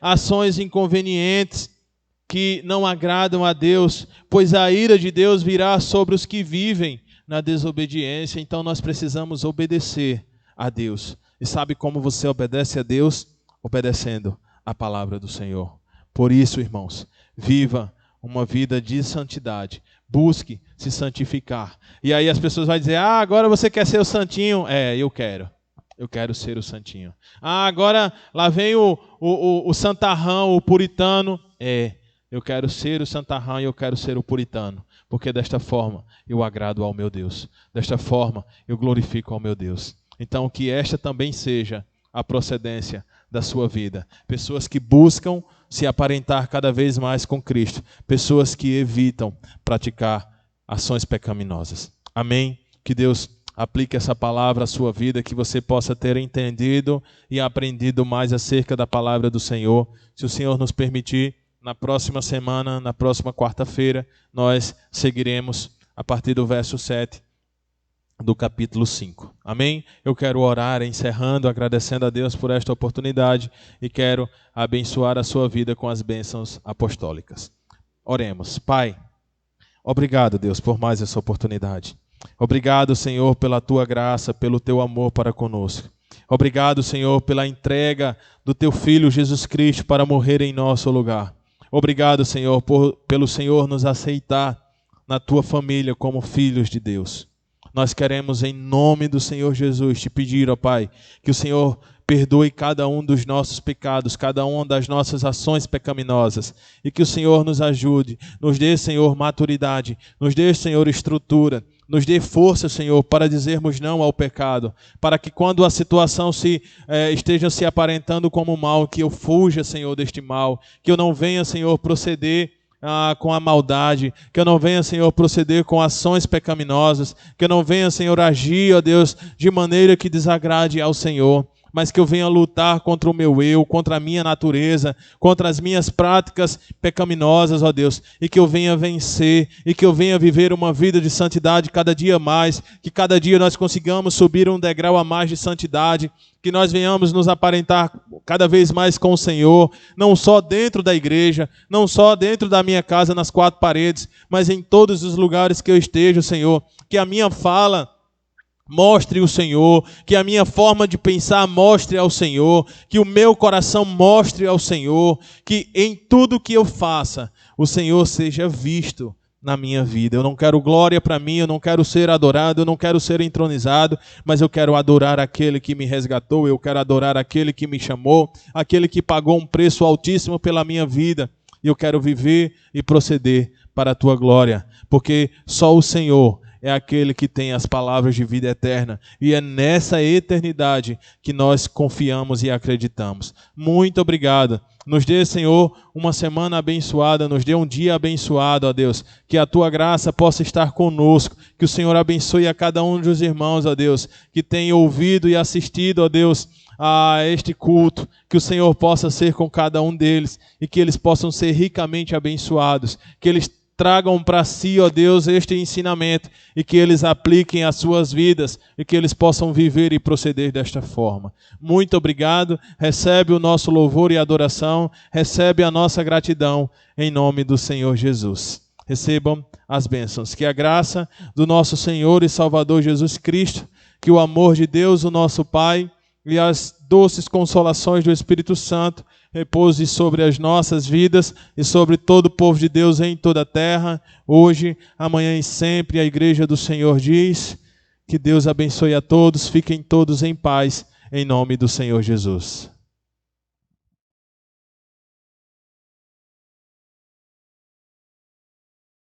[SPEAKER 2] ações inconvenientes que não agradam a Deus, pois a ira de Deus virá sobre os que vivem na desobediência. Então nós precisamos obedecer a Deus. E sabe como você obedece a Deus? Obedecendo a palavra do Senhor. Por isso, irmãos, viva uma vida de santidade. Busque se santificar. E aí as pessoas vão dizer, agora você quer ser o santinho? Eu quero. Eu quero ser o santinho. Agora lá vem o santarrão, o puritano. Eu quero ser o santarrão e eu quero ser o puritano. Porque desta forma eu agrado ao meu Deus. Desta forma eu glorifico ao meu Deus. Então que esta também seja a procedência da sua vida. Pessoas que buscam se aparentar cada vez mais com Cristo. Pessoas que evitam praticar ações pecaminosas. Amém? Que Deus aplique essa palavra à sua vida, que você possa ter entendido e aprendido mais acerca da palavra do Senhor. Se o Senhor nos permitir, na próxima semana, na próxima quarta-feira, nós seguiremos a partir do verso 7 do capítulo 5. Amém? Eu quero orar encerrando, agradecendo a Deus por esta oportunidade e quero abençoar a sua vida com as bênçãos apostólicas. Oremos. Pai, obrigado, Deus, por mais essa oportunidade. Obrigado, Senhor, pela Tua graça, pelo Teu amor para conosco. Obrigado, Senhor, pela entrega do Teu Filho Jesus Cristo para morrer em nosso lugar. Obrigado, Senhor, pelo Senhor nos aceitar na Tua família como filhos de Deus. Nós queremos, em nome do Senhor Jesus, te pedir, ó Pai, que o Senhor perdoe cada um dos nossos pecados, cada uma das nossas ações pecaminosas, e que o Senhor nos ajude, nos dê, Senhor, maturidade, nos dê, Senhor, estrutura, nos dê força, Senhor, para dizermos não ao pecado, para que quando a situação esteja se aparentando como mal, que eu fuja, Senhor, deste mal, que eu não venha, Senhor, proceder com a maldade, que eu não venha, Senhor, proceder com ações pecaminosas, que eu não venha, Senhor, agir, ó Deus, de maneira que desagrade ao Senhor, mas que eu venha lutar contra o meu eu, contra a minha natureza, contra as minhas práticas pecaminosas, ó Deus, e que eu venha vencer, e que eu venha viver uma vida de santidade cada dia mais, que cada dia nós consigamos subir um degrau a mais de santidade, que nós venhamos nos aparentar cada vez mais com o Senhor, não só dentro da igreja, não só dentro da minha casa, nas quatro paredes, mas em todos os lugares que eu esteja, Senhor, que a minha fala mostre o Senhor, que a minha forma de pensar mostre ao Senhor, que o meu coração mostre ao Senhor, que em tudo que eu faça, o Senhor seja visto na minha vida. Eu não quero glória para mim, eu não quero ser adorado, eu não quero ser entronizado, mas eu quero adorar aquele que me resgatou, eu quero adorar aquele que me chamou, aquele que pagou um preço altíssimo pela minha vida, e eu quero viver e proceder para a tua glória, porque só o Senhor é aquele que tem as palavras de vida eterna. E é nessa eternidade que nós confiamos e acreditamos. Muito obrigado. Nos dê, Senhor, uma semana abençoada. Nos dê um dia abençoado, ó Deus. Que a Tua graça possa estar conosco. Que o Senhor abençoe a cada um dos irmãos, ó Deus, que tem ouvido e assistido, ó Deus, a este culto. Que o Senhor possa ser com cada um deles e que eles possam ser ricamente abençoados. Que eles tragam para si, ó Deus, este ensinamento e que eles apliquem às suas vidas e que eles possam viver e proceder desta forma. Muito obrigado. Recebe o nosso louvor e adoração. Recebe a nossa gratidão em nome do Senhor Jesus. Recebam as bênçãos. Que a graça do nosso Senhor e Salvador Jesus Cristo, que o amor de Deus, o nosso Pai, e as doces consolações do Espírito Santo repouse sobre as nossas vidas e sobre todo o povo de Deus em toda a terra, hoje, amanhã e sempre. A igreja do Senhor diz: que Deus abençoe a todos, fiquem todos em paz, em nome do Senhor Jesus.